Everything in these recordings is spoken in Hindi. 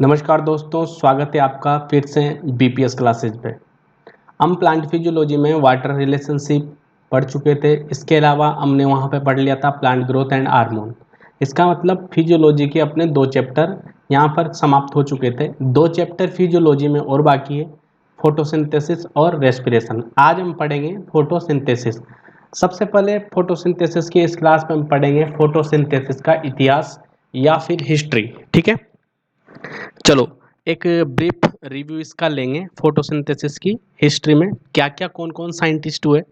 नमस्कार दोस्तों, स्वागत है आपका फिर से बीपीएस क्लासेज पे। हम प्लांट फिजियोलॉजी में वाटर रिलेशनशिप पढ़ चुके थे। इसके अलावा हमने वहाँ पे पढ़ लिया था प्लांट ग्रोथ एंड हार्मोन। इसका मतलब फिजियोलॉजी के अपने 2 चैप्टर यहाँ पर समाप्त हो चुके थे। 2 चैप्टर फिजियोलॉजी में और बाकी है, फोटोसिंथेसिस और रेस्पिरेशन। आज हम पढ़ेंगे फोटोसिंथेसिस। सबसे पहले फोटोसिंथेसिस की इस क्लास में हम पढ़ेंगे फोटोसिंथेसिस का इतिहास या फिर हिस्ट्री। ठीक है, चलो एक ब्रीफ रिव्यू इसका लेंगे। फोटोसिंथेसिस की हिस्ट्री में क्या क्या कौन कौन साइंटिस्ट हुए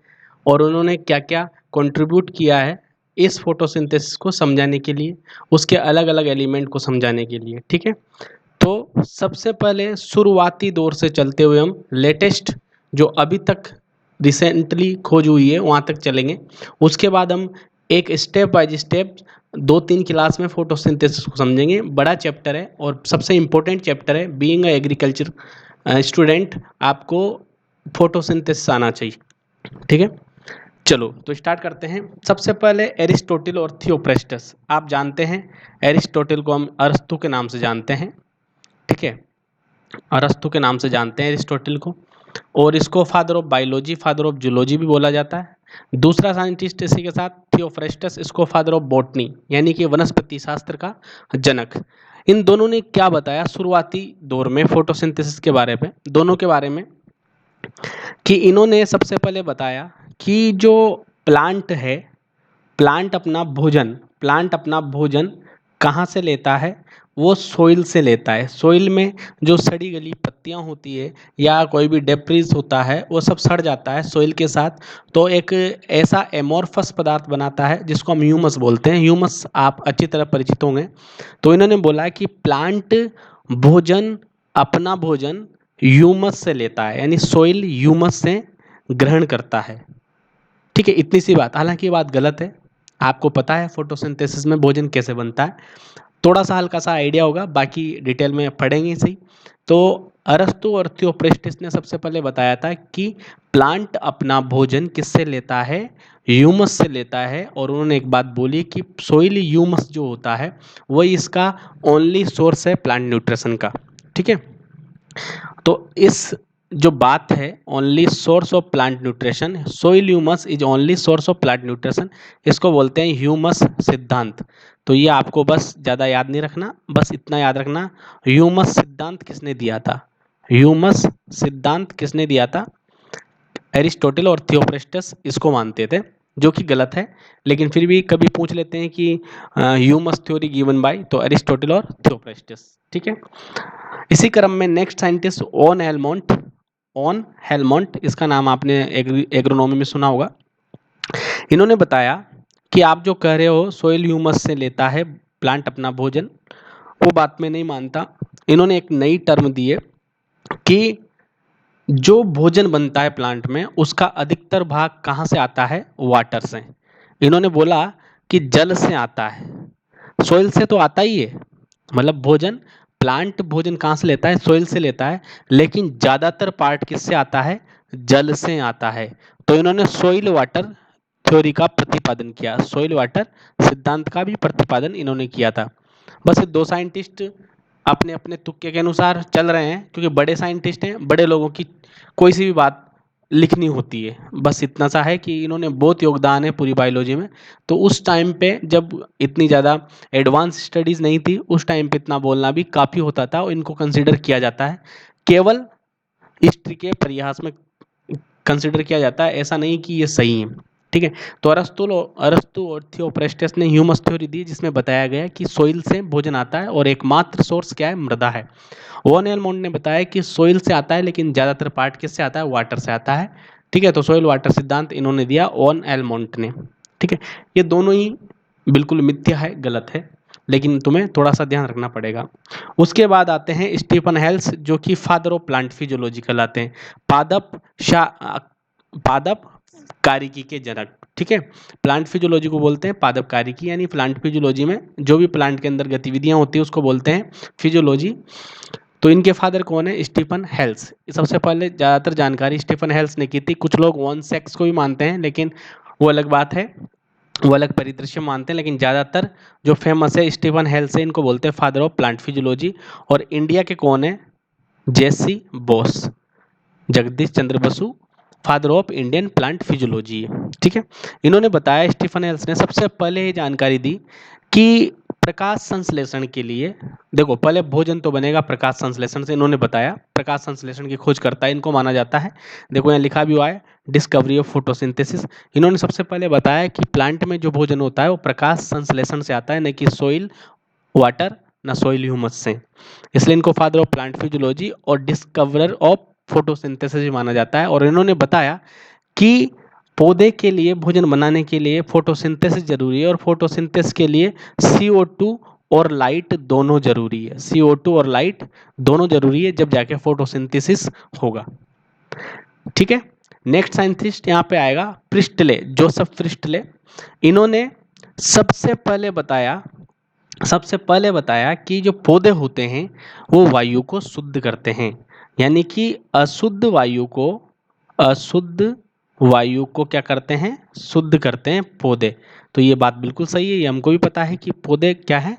और उन्होंने क्या क्या कंट्रीब्यूट किया है इस फोटोसिंथेसिस को समझाने के लिए, उसके अलग अलग एलिमेंट को समझाने के लिए। ठीक है, तो सबसे पहले शुरुआती दौर से चलते हुए हम लेटेस्ट जो अभी तक रिसेंटली खोज हुई है वहाँ तक चलेंगे। उसके बाद हम एक स्टेप बाय स्टेप 2-3 क्लास में फोटोसिंथेसिस को समझेंगे। बड़ा चैप्टर है और सबसे इम्पोर्टेंट चैप्टर है। बीइंग अ एग्रीकल्चर स्टूडेंट आपको फोटोसिंथेसिस आना चाहिए। ठीक है, चलो तो स्टार्ट करते हैं। सबसे पहले एरिस्टोटल और थियोफ्रेस्टस। आप जानते हैं एरिस्टोटल को हम अरस्तु के नाम से जानते हैं। ठीक है, अरस्तु के नाम से जानते हैं एरिस्टोटल को, और इसको father of biology, father of zoology भी बोला जाता है। दूसरा साइंटिस्ट इसी के साथ थियोफ्रेस्टस, इसको फादर ऑफ बॉटनी यानी कि वनस्पति शास्त्र का जनक। इन दोनों ने क्या बताया शुरुआती दौर में फोटोसिंथेसिस के बारे में, दोनों के बारे में, कि इन्होंने सबसे पहले बताया कि जो प्लांट है, प्लांट अपना भोजन कहाँ से लेता है? वो सोइल से लेता है। सोइल में जो सड़ी गली पत्तियाँ होती है या कोई भी डेब्रिस होता है वो सब सड़ जाता है सोइल के साथ, तो एक ऐसा एमोर्फस पदार्थ बनाता है जिसको हम ह्यूमस बोलते हैं। ह्यूमस आप अच्छी तरह परिचित होंगे। तो इन्होंने बोला कि प्लांट अपना भोजन ह्यूमस से लेता है, यानी सोइल ह्यूमस से ग्रहण करता है। ठीक है, इतनी सी बात। हालांकि ये बात गलत है। आपको पता है फोटोसिंथेसिस में भोजन कैसे बनता है, थोड़ा सा हल्का सा आइडिया होगा, बाकी डिटेल में पढ़ेंगे सही। तो अरस्तु और थियोफ्रेस्टस ने सबसे पहले बताया था कि प्लांट अपना भोजन किससे लेता है? ह्यूमस से लेता है। और उन्होंने एक बात बोली कि सोइल ह्यूमस जो होता है वही इसका ओनली सोर्स है प्लांट न्यूट्रिशन का। ठीक है, तो इस जो बात है only source of plant nutrition, soil humus is only source of plant nutrition, इसको बोलते हैं ह्यूमस सिद्धांत। तो ये आपको बस ज़्यादा याद नहीं रखना, बस इतना याद रखना, ह्यूमस सिद्धांत किसने दिया था? ह्यूमस सिद्धांत किसने दिया था? एरिस्टोटल और थियोफ्रेस्टस इसको मानते थे, जो कि गलत है, लेकिन फिर भी कभी पूछ लेते हैं कि ह्यूमस थ्योरी गिवन बाय, तो एरिस्टोटल और थियोफ्रेस्टस। ठीक है, इसी क्रम में नेक्स्ट साइंटिस्ट ओन हेलमोंट, इसका नाम आपने एग्रोनॉमी में सुना होगा। इन्होंने बताया कि आप जो कह रहे हो सोइल ह्यूमस से लेता है प्लांट अपना भोजन, वो बात में नहीं मानता। इन्होंने एक नई टर्म दी है कि जो भोजन बनता है प्लांट में उसका अधिकतर भाग कहाँ से आता है? वाटर से। इन्होंने बोला कि जल से आता है, सोइल से तो आता ही है। मतलब भोजन, प्लांट भोजन कहाँ से लेता है? सोइल से लेता है, लेकिन ज़्यादातर पार्ट किससे आता है? जल से आता है। तो इन्होंने सोइल वाटर थ्योरी का प्रतिपादन किया, सोइल वाटर सिद्धांत का भी प्रतिपादन इन्होंने किया था। बस ये 2 साइंटिस्ट अपने अपने तुक्के के अनुसार चल रहे हैं, क्योंकि बड़े साइंटिस्ट हैं, बड़े लोगों की कोई सी भी बात लिखनी होती है। बस इतना सा है कि इन्होंने बहुत योगदान है पूरी बायोलॉजी में। तो उस टाइम पे जब इतनी ज़्यादा एडवांस स्टडीज़ नहीं थी, उस टाइम पे इतना बोलना भी काफ़ी होता था और इनको कंसिडर किया जाता है, केवल हिस्ट्री के परिहास में कंसिडर किया जाता है, ऐसा नहीं कि ये सही है। ठीक है, तो अरस्तु और थियोफ्रेस्टस ने ह्यूमस थ्योरी दी, जिसमें बताया गया कि सोइल से भोजन आता है और एकमात्र सोर्स क्या है? मृदा है। वॉन एलमोंट ने बताया कि सोइल से आता है, लेकिन ज़्यादातर पार्ट किससे आता है? वाटर से आता है। ठीक है, तो सोइल वाटर सिद्धांत इन्होंने दिया वॉन एलमोंट ने। ठीक है, ये दोनों ही बिल्कुल मिथ्या है, गलत है, लेकिन तुम्हें थोड़ा सा ध्यान रखना पड़ेगा। उसके बाद आते हैं स्टीफन हेल्स, जो कि फादर ऑफ प्लांट फिजियोलॉजी कहलाते हैं, पादप कारिकी के जनक। ठीक है, प्लांट फिजियोलॉजी को बोलते हैं पादप कारिकी, यानी प्लांट फिजियोलॉजी में जो भी प्लांट के अंदर गतिविधियां होती है उसको बोलते हैं फिजियोलॉजी। तो इनके फादर कौन है? Stephen Hales. सबसे पहले ज़्यादातर जानकारी स्टीफन हेल्स ने की थी। कुछ लोग वन सेक्स को भी मानते हैं, लेकिन वो अलग बात है। वो अलग परिदृश्य मानते हैं, लेकिन ज़्यादातर जो फेमस है स्टीफन हेल्स है, इनको बोलते हैं फादर ऑफ प्लांट फिजियोलॉजी। और इंडिया के कौन है? J C Bose, Jagdish Chandra Basu father of Indian plant physiology है। ठीक है, इन्होंने बताया, स्टीफन हेल्स ने सबसे पहले ये जानकारी दी कि प्रकाश संश्लेषण के लिए, देखो पहले भोजन तो बनेगा प्रकाश संश्लेषण से, इन्होंने बताया प्रकाश संश्लेषण की खोज करता है इनको माना जाता है। देखो यहाँ लिखा भी हुआ है डिस्कवरी ऑफ फोटोसिंथेसिस। इन्होंने सबसे पहले बताया कि प्लांट में जो भोजन होता है वो प्रकाश संश्लेषण से आता है, न कि सोइल वाटर न सोइल ह्यूमस से। इसलिए इनको फादर ऑफ प्लांट फिजियोलॉजी और डिस्कवरर ऑफ फोटोसिंथेसिस भी माना जाता है। और इन्होंने बताया कि पौधे के लिए भोजन बनाने के लिए फोटोसिंथेसिस जरूरी है, और फोटोसिंथेसिस के लिए CO2 और लाइट दोनों जरूरी है। CO2 और लाइट दोनों जरूरी है, जब जाके फोटोसिंथेसिस होगा। ठीक है, नेक्स्ट साइंटिस्ट यहाँ पे आएगा प्रिस्टले, जोसेफ प्रिस्टले। इन्होंने सबसे पहले बताया कि जो पौधे होते हैं वो वायु को शुद्ध करते हैं, यानी कि अशुद्ध वायु को क्या करते हैं? शुद्ध करते हैं पौधे। तो ये बात बिल्कुल सही है, ये हमको भी पता है कि पौधे क्या है?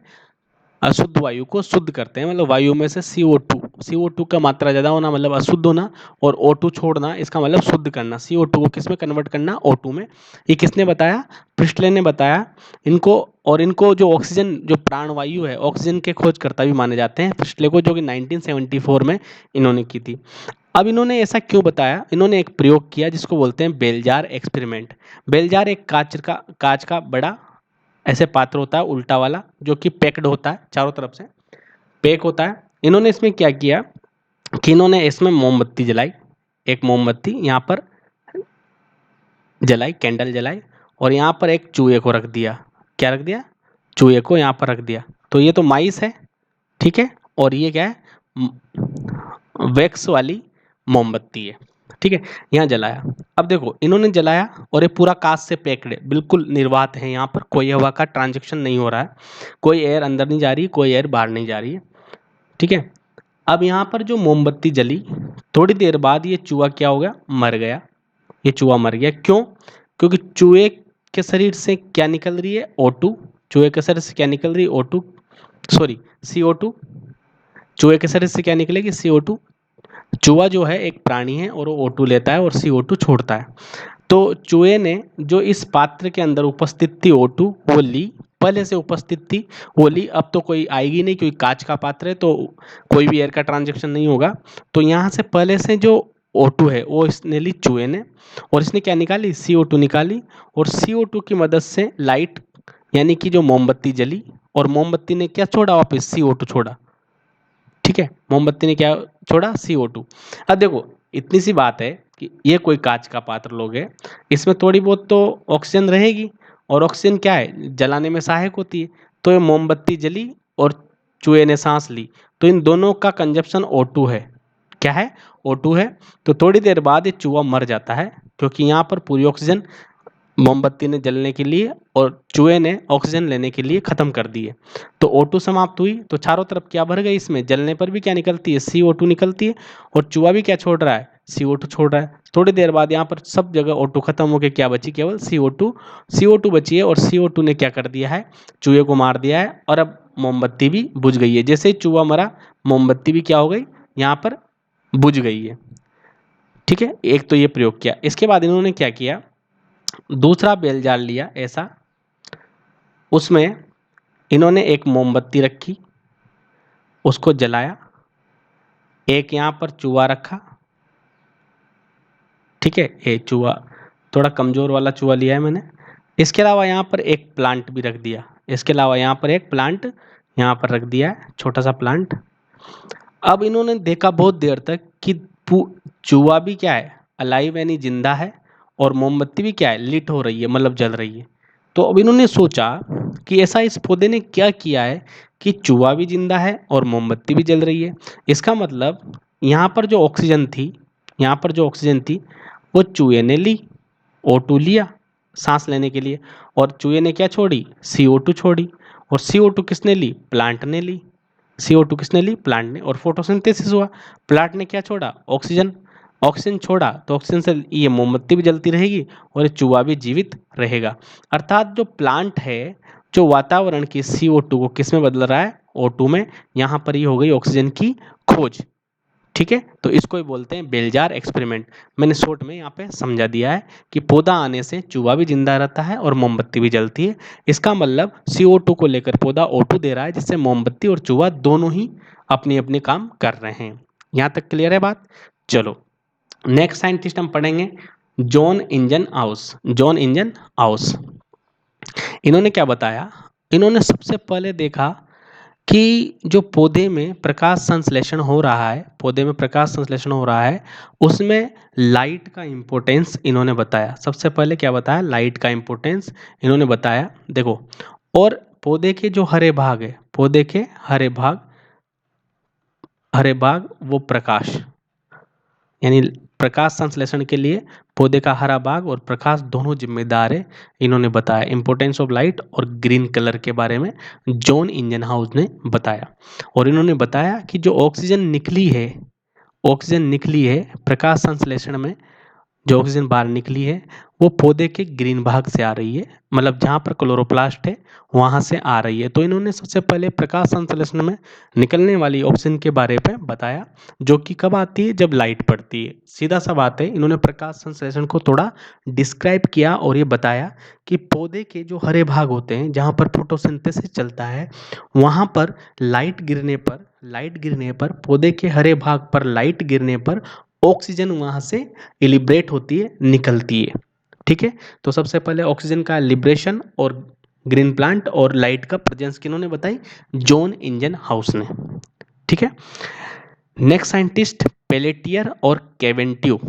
अशुद्ध वायु को शुद्ध करते हैं। मतलब वायु में से CO2 का मात्रा ज़्यादा होना मतलब अशुद्ध होना, और O2 छोड़ना इसका मतलब शुद्ध करना। CO2 को किस में कन्वर्ट करना? O2 में। ये किसने बताया? प्रिस्टले ने बताया इनको। और इनको जो ऑक्सीजन, जो प्राणवायु है, ऑक्सीजन के खोजकर्ता भी माने जाते हैं प्रिस्टले को, जो कि 1974 में इन्होंने की थी। अब इन्होंने ऐसा क्यों बताया? इन्होंने एक प्रयोग किया जिसको बोलते हैं बेलजार एक्सपेरिमेंट। बेलजार एक कांच का बड़ा ऐसे पात्र होता है उल्टा वाला, जो कि पैक्ड होता है, चारों तरफ से पैक होता है। इन्होंने इसमें क्या किया कि इन्होंने इसमें मोमबत्ती जलाई, एक मोमबत्ती यहाँ पर जलाई, कैंडल जलाई, और यहाँ पर एक चूहे को रख दिया। क्या रख दिया? चूहे को यहाँ पर रख दिया। तो ये तो माइस है, ठीक है, और ये क्या है? वैक्स वाली मोमबत्ती है। ठीक है, यहाँ जलाया। अब देखो इन्होंने जलाया और ये पूरा कांच से पैक्ड है, बिल्कुल निर्वात है, यहाँ पर कोई हवा का ट्रांजैक्शन नहीं हो रहा है, कोई एयर अंदर नहीं जा रही, कोई एयर बाहर नहीं जा रही है। ठीक है, अब यहाँ पर जो मोमबत्ती जली, थोड़ी देर बाद ये चूहा क्या हो गया? मर गया। ये चूहा मर गया, क्यों? क्योंकि चूहे के शरीर से क्या निकल रही है? O2। चूहे के शरीर से क्या निकल रही है? O2, sorry CO2। चूहे के शरीर से क्या निकलेगी? CO2। चूहा जो है एक प्राणी है और वो O2 लेता है और CO2 छोड़ता है। तो चूहे ने जो इस पात्र के अंदर उपस्थित थी O2 वो ली, पहले से उपस्थित थी वो ली, अब तो कोई आएगी नहीं क्योंकि कांच का पात्र है तो कोई भी एयर का ट्रांजैक्शन नहीं होगा। तो यहाँ से पहले से जो O2 है वो इसने ली चूहे ने, और इसने क्या निकाली? CO2 निकाली, और CO2 की मदद से लाइट यानी कि जो मोमबत्ती जली, और मोमबत्ती ने क्या छोड़ा? वापस CO2 छोड़ा। ठीक है, मोमबत्ती ने क्या छोड़ा? CO2। अब देखो इतनी सी बात है कि ये कोई कांच का पात्र लोग है, इसमें थोड़ी बहुत तो ऑक्सीजन रहेगी, और ऑक्सीजन क्या है? जलाने में सहायक होती है। तो ये मोमबत्ती जली और चूहे ने सांस ली, तो इन दोनों का कंजप्शन O2 है। क्या है? O2 है। तो थोड़ी देर बाद ये चूहा मर जाता है, क्योंकि यहाँ पर पूरी ऑक्सीजन मोमबत्ती ने जलने के लिए और चूहे ने ऑक्सीजन लेने के लिए खत्म कर दी है। तो O2 समाप्त हुई, तो चारों तरफ क्या भर गई? इसमें जलने पर भी क्या निकलती है? CO2 निकलती है, और चूहा भी क्या छोड़ रहा है? CO2 छोड़ रहा है। थोड़ी देर बाद यहाँ पर सब जगह O2 खत्म होकर क्या बची? केवल CO2 बची है, और CO2 ने क्या कर दिया है? चूहे को मार दिया है, और अब मोमबत्ती भी बुझ गई है। जैसे ही चूहा मरा, मोमबत्ती भी क्या हो गई? यहाँ पर बुझ गई है। ठीक है, एक तो ये प्रयोग किया। इसके बाद इन्होंने क्या किया? दूसरा बेल जाल लिया ऐसा, उसमें इन्होंने एक मोमबत्ती रखी, उसको जलाया, एक यहाँ पर चूहा रखा। ठीक है, ये चूहा थोड़ा कमज़ोर वाला चूहा लिया है मैंने। इसके अलावा यहाँ पर एक प्लांट भी रख दिया, इसके अलावा यहाँ पर एक प्लांट यहाँ पर रख दिया है, छोटा सा प्लांट। अब इन्होंने देखा बहुत देर तक कि चूहा भी क्या है? अलाइव यानी जिंदा है, और मोमबत्ती भी क्या है? लिट हो रही है, मतलब जल रही है। तो अब इन्होंने सोचा कि ऐसा इस पौधे ने क्या किया है कि चूहा भी जिंदा है और मोमबत्ती भी जल रही है। इसका मतलब यहाँ पर जो ऑक्सीजन थी, यहाँ पर जो ऑक्सीजन थी वो चूहे ने ली, O2 लिया सांस लेने के लिए, और चूहे ने क्या छोड़ी? CO2 छोड़ी, और CO2 किसने ली? प्लांट ने ली। CO2 किसने ली? प्लांट ने। और फोटोसिंथेसिस हुआ, प्लांट ने क्या छोड़ा? ऑक्सीजन। ऑक्सीजन छोड़ा तो ऑक्सीजन से ये मोमबत्ती भी जलती रहेगी और ये चूहा भी जीवित रहेगा। अर्थात जो प्लांट है, जो वातावरण की CO2 को किस में बदल रहा है, O2 में। यहाँ पर ये हो गई ऑक्सीजन की खोज। ठीक है, तो इसको ही बोलते हैं बेलजार एक्सपेरिमेंट। मैंने शॉर्ट में यहाँ पे समझा दिया है कि पौधा आने से चूहा भी जिंदा रहता है और मोमबत्ती भी जलती है। इसका मतलब CO2 को लेकर पौधा O2 दे रहा है, जिससे मोमबत्ती और चूहा दोनों ही अपनी अपनी काम कर रहे हैं। यहाँ तक क्लियर है बात? चलो नेक्स्ट साइंटिस्ट हम पढ़ेंगे John engine house. John engine house, इन्होंने क्या बताया? इन्होंने सबसे पहले देखा कि जो पौधे में प्रकाश संश्लेषण हो रहा है, पौधे में प्रकाश संश्लेषण हो रहा है, उसमें लाइट का इम्पोर्टेंस इन्होंने बताया। सबसे पहले क्या बताया? लाइट का इम्पोर्टेंस इन्होंने बताया। देखो, और पौधे के जो हरे भाग है, पौधे के हरे भाग वो प्रकाश, यानी प्रकाश संश्लेषण के लिए पौधे का हरा भाग और प्रकाश दोनों जिम्मेदार है, इन्होंने बताया। इंपॉर्टेंस ऑफ लाइट और ग्रीन कलर के बारे में जॉन इंजनहाउस ने बताया। और इन्होंने बताया कि जो ऑक्सीजन निकली है प्रकाश संश्लेषण में, जो ऑक्सीजन बाहर निकली है वो पौधे के ग्रीन भाग से आ रही है, मतलब जहाँ पर क्लोरोप्लास्ट है वहाँ से आ रही है। तो इन्होंने सबसे पहले प्रकाश संश्लेषण में निकलने वाली ऑक्सीजन के बारे में बताया, जो कि कब आती है? जब लाइट पड़ती है। सीधा सा बात है, इन्होंने प्रकाश संश्लेषण को थोड़ा डिस्क्राइब किया और ये बताया कि पौधे के जो हरे भाग होते हैं, जहाँ पर फोटोसिंथेसिस चलता है, वहाँ पर लाइट गिरने पर पौधे के हरे भाग पर लाइट गिरने पर ऑक्सीजन वहाँ से लिबरेट होती है, निकलती है। ठीक है, तो सबसे पहले ऑक्सीजन का लिबरेशन और ग्रीन प्लांट और लाइट का प्रेजेंस किन्होंने बताई? जॉन इंजन हाउस ने। ठीक है, नेक्स्ट साइंटिस्ट पेलेटियर और केवेंट्यू,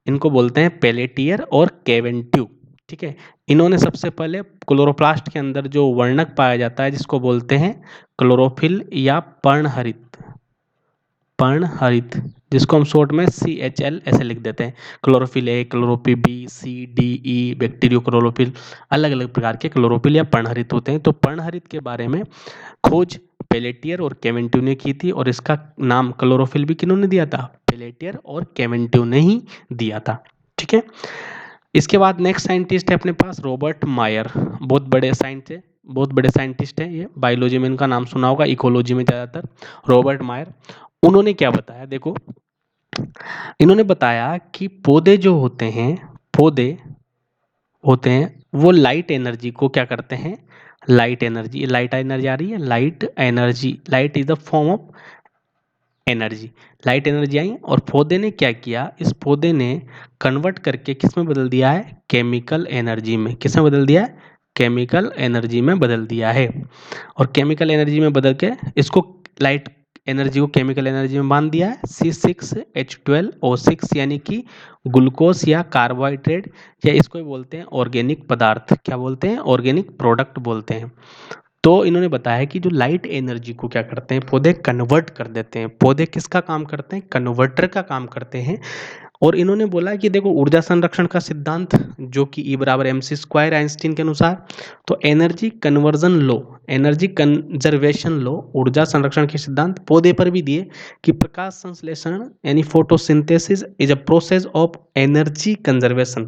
इनको बोलते हैं पेलेटियर और केवेंट्यू। ठीक है, इन्होंने सबसे पहले क्लोरोप्लास्ट के अंदर जो वर्णक पाया जाता है, जिसको बोलते हैं क्लोरोफिल या पर्णहरित, जिसको हम शॉर्ट में CHL ऐसे लिख देते हैं। Chlorophyll A, chlorophyll B, C, D, E, bacterio chlorophyll, अलग अलग प्रकार के क्लोरोफिल या पर्णहरित होते हैं। तो पर्णहरित के बारे में खोज पेलेटियर और केवेंट्यू ने की थी, और इसका नाम क्लोरोफिल भी किन्होंने दिया था? पेलेटियर और केवेंट्यू ने ही दिया था। ठीक है, इसके बाद नेक्स्ट साइंटिस्ट है अपने पास रॉबर्ट मायर। बहुत बड़े साइंटिस्ट हैं ये। बायोलॉजी में इनका नाम सुना होगा, इकोलॉजी में ज़्यादातर। रॉबर्ट मायर, उन्होंने क्या बताया? देखो, इन्होंने बताया कि पौधे होते हैं वो लाइट एनर्जी को क्या करते हैं? लाइट एनर्जी आ रही है, light is the form of energy. Light energy आई और पौधे ने क्या किया? इस पौधे ने कन्वर्ट करके किस में बदल दिया है? केमिकल एनर्जी में। किस में बदल दिया है? केमिकल एनर्जी में बदल दिया है। और केमिकल एनर्जी में बदल के इसको लाइट एनर्जी को केमिकल एनर्जी में बांध दिया है C6H12O6, यानी कि ग्लूकोज या कार्बोहाइड्रेट, या इसको बोलते हैं ऑर्गेनिक पदार्थ। क्या बोलते हैं? ऑर्गेनिक प्रोडक्ट बोलते हैं। तो इन्होंने बताया कि जो लाइट एनर्जी को क्या करते हैं? पौधे कन्वर्ट कर देते हैं। पौधे किसका काम करते हैं? कन्वर्टर का काम करते हैं। और इन्होंने बोला कि देखो, ऊर्जा संरक्षण का सिद्धांत, जो कि E = mc² आइंस्टीन के अनुसार, तो एनर्जी कंजर्वेशन लो, ऊर्जा संरक्षण के सिद्धांत पौधे पर भी दिए कि प्रकाश संश्लेषण यानी photosynthesis is a process of energy conservation.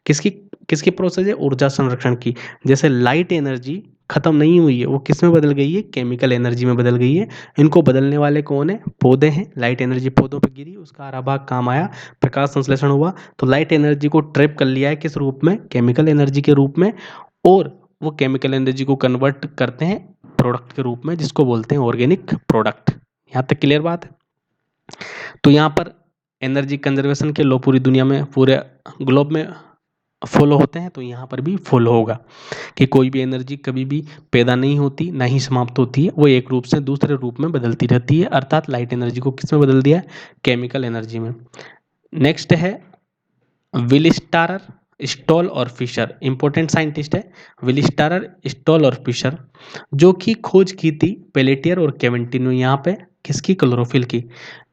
किसकी किसकी प्रोसेस है? ऊर्जा संरक्षण की। जैसे लाइट एनर्जी खत्म नहीं हुई है, वो किस में बदल गई है? केमिकल एनर्जी में बदल गई है। इनको बदलने वाले कौन है? पौधे हैं। लाइट एनर्जी पौधों पे गिरी, उसका हरा भाग काम आया, प्रकाश संश्लेषण हुआ, तो लाइट एनर्जी को ट्रैप कर लिया है किस रूप में? केमिकल एनर्जी के रूप में। और वो केमिकल एनर्जी को कन्वर्ट करते हैं प्रोडक्ट के रूप में, जिसको बोलते हैं ऑर्गेनिक प्रोडक्ट। यहाँ तक क्लियर बात है? तो यहाँ पर एनर्जी कंजर्वेशन के लॉ पूरी दुनिया में, पूरे ग्लोब में फॉलो होते हैं, तो यहाँ पर भी फॉलो होगा कि कोई भी एनर्जी कभी भी पैदा नहीं होती, ना ही समाप्त होती है, वो एक रूप से दूसरे रूप में बदलती रहती है। अर्थात लाइट एनर्जी को किस में बदल दिया है? केमिकल एनर्जी में। नेक्स्ट है विल स्टारर, स्टॉल और फिशर। इंपॉर्टेंट साइंटिस्ट है विल स्टारर, स्टॉल और फिशर, जो कि खोज की थी पेलेटियर और केवेंटिनो। यहाँ पे किसकी? क्लोरोफिल की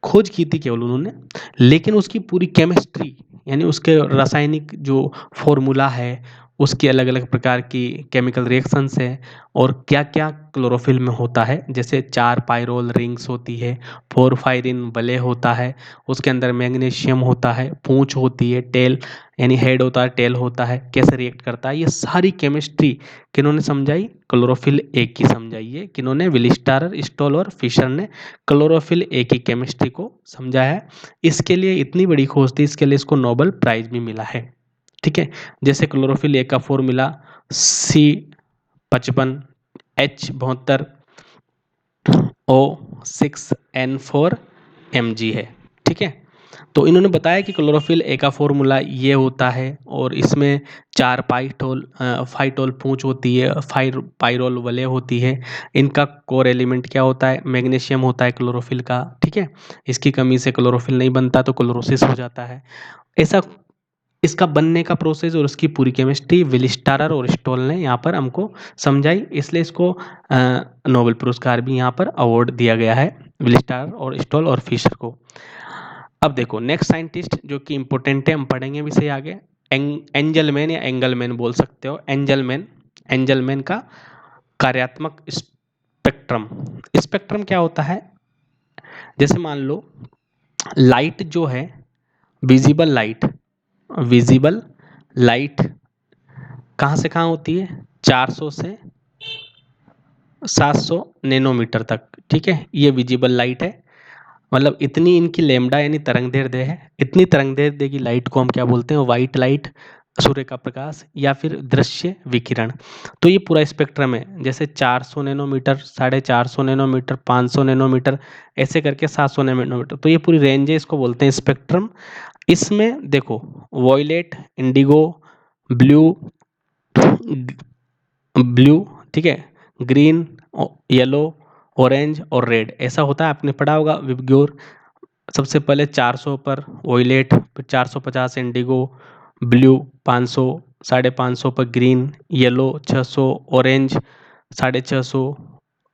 खोज की थी केवल उन्होंने, लेकिन उसकी पूरी केमिस्ट्री यानी उसके रासायनिक जो फॉर्मूला है, उसकी अलग अलग प्रकार की केमिकल रिएक्शंस है, और क्या क्या क्लोरोफिल में होता है। जैसे 4 पायरोल रिंग्स होती है, 4 फायरिन वलय होता है, उसके अंदर मैग्नीशियम होता है, पूंछ होती है, टेल यानी हेड होता है, टेल होता है, कैसे रिएक्ट करता है, ये सारी केमिस्ट्री किन्होंने समझाई, क्लोरोफिल ए की समझाई है। किन्होंने, विलिस्टारर, स्टॉल और फिशर ने क्लोरोफिल ए की केमिस्ट्री को समझाया है। इसके लिए इतनी बड़ी खोज थी, इसके लिए इसको नोबेल प्राइज भी मिला है। ठीक है, जैसे क्लोरोफिल ए का फॉर्मूला C55H72 O6N4 Mg है। ठीक है, तो इन्होंने बताया कि क्लोरोफिल ए का फॉर्मूला ये होता है, और इसमें 4 फाइटोल पूंछ होती है, पाइरोल वलय होती है। इनका कोर एलिमेंट क्या होता है, मैग्नीशियम होता है क्लोरोफिल का। ठीक है, इसकी कमी से क्लोरोफिल नहीं बनता, तो क्लोरोसिस हो जाता है। ऐसा इसका बनने का प्रोसेस और उसकी पूरी केमिस्ट्री विलिस्टारर और स्टॉल ने यहाँ पर हमको समझाई, इसलिए इसको नोबेल पुरस्कार भी यहाँ पर अवार्ड दिया गया है, विलिस्टारर और स्टॉल और फिशर को। अब देखो नेक्स्ट साइंटिस्ट जो कि इंपॉर्टेंट है, हम पढ़ेंगे भी सही आगे, एंजलमैन या एंगलमैन बोल सकते हो, एंजलमैन। एंजलमैन का कार्यात्मक स्पेक्ट्रम। स्पेक्ट्रम क्या होता है, जैसे मान लो लाइट जो है, विजिबल लाइट, विजिबल लाइट कहाँ से कहाँ होती है, 400 से 700 नैनोमीटर तक। ठीक है, ये विजिबल लाइट है, मतलब इतनी इनकी लैम्डा यानी तरंग दैर्ध्य है। इतनी तरंग दैर्ध्य की लाइट को हम क्या बोलते हैं, व्हाइट लाइट, सूर्य का प्रकाश, या फिर दृश्य विकिरण। तो ये पूरा स्पेक्ट्रम है, जैसे 400 नैनोमीटर, 450 नैनोमीटर, 500 नैनोमीटर, ऐसे करके 700 नैनोमीटर, तो ये पूरी रेंज है, इसको बोलते हैं स्पेक्ट्रम। इसमें देखो वॉयलेट, इंडिगो, ब्लू, ब्लू, ठीक है, ग्रीन, येलो, ऑरेंज और रेड, ऐसा होता है, आपने पढ़ा होगा विबग्योर। सबसे पहले 400 पर वॉयलेट, फिर 450 इंडिगो, ब्लू 500, 550 पर ग्रीन, येलो 600, ऑरेंज 650,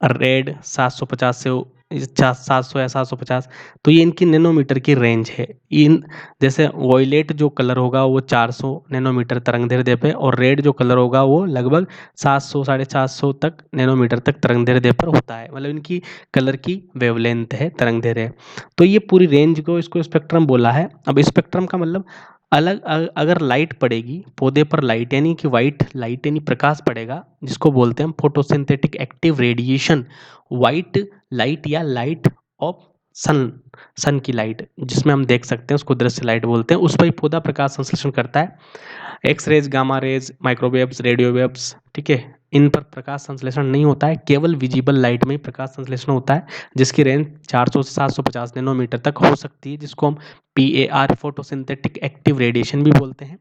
रेड 750 से 700 या 750। तो ये इनकी नैनोमीटर की रेंज है। इन जैसे वॉयलेट जो कलर होगा वो 400 नैनोमीटर तरंगदैर्ध्य पे, और रेड जो कलर होगा वो लगभग 700 750 तक नैनोमीटर तक तरंगदैर्ध्य पर होता है, मतलब इनकी कलर की वेवलेंथ है, तरंगदैर्ध्य। तो ये पूरी रेंज को, इसको स्पेक्ट्रम बोला है। अब स्पेक्ट्रम का मतलब अगर लाइट पड़ेगी पौधे पर, लाइट यानी कि वाइट लाइट यानी प्रकाश पड़ेगा, जिसको बोलते हैं photosynthetic active radiation, white light या लाइट ऑफ सन, सन की लाइट जिसमें हम देख सकते हैं उसको दृश्य लाइट बोलते हैं, उस पर ही पौधा प्रकाश संश्लेषण करता है। X rays, gamma rays, microwaves, radio waves, ठीक है, इन पर प्रकाश संश्लेषण नहीं होता है, केवल विजिबल लाइट में ही प्रकाश संश्लेषण होता है, जिसकी रेंज 400 से 750 नैनोमीटर तक हो सकती है, जिसको हम PAR फोटोसिंथेटिक एक्टिव रेडिएशन भी बोलते हैं।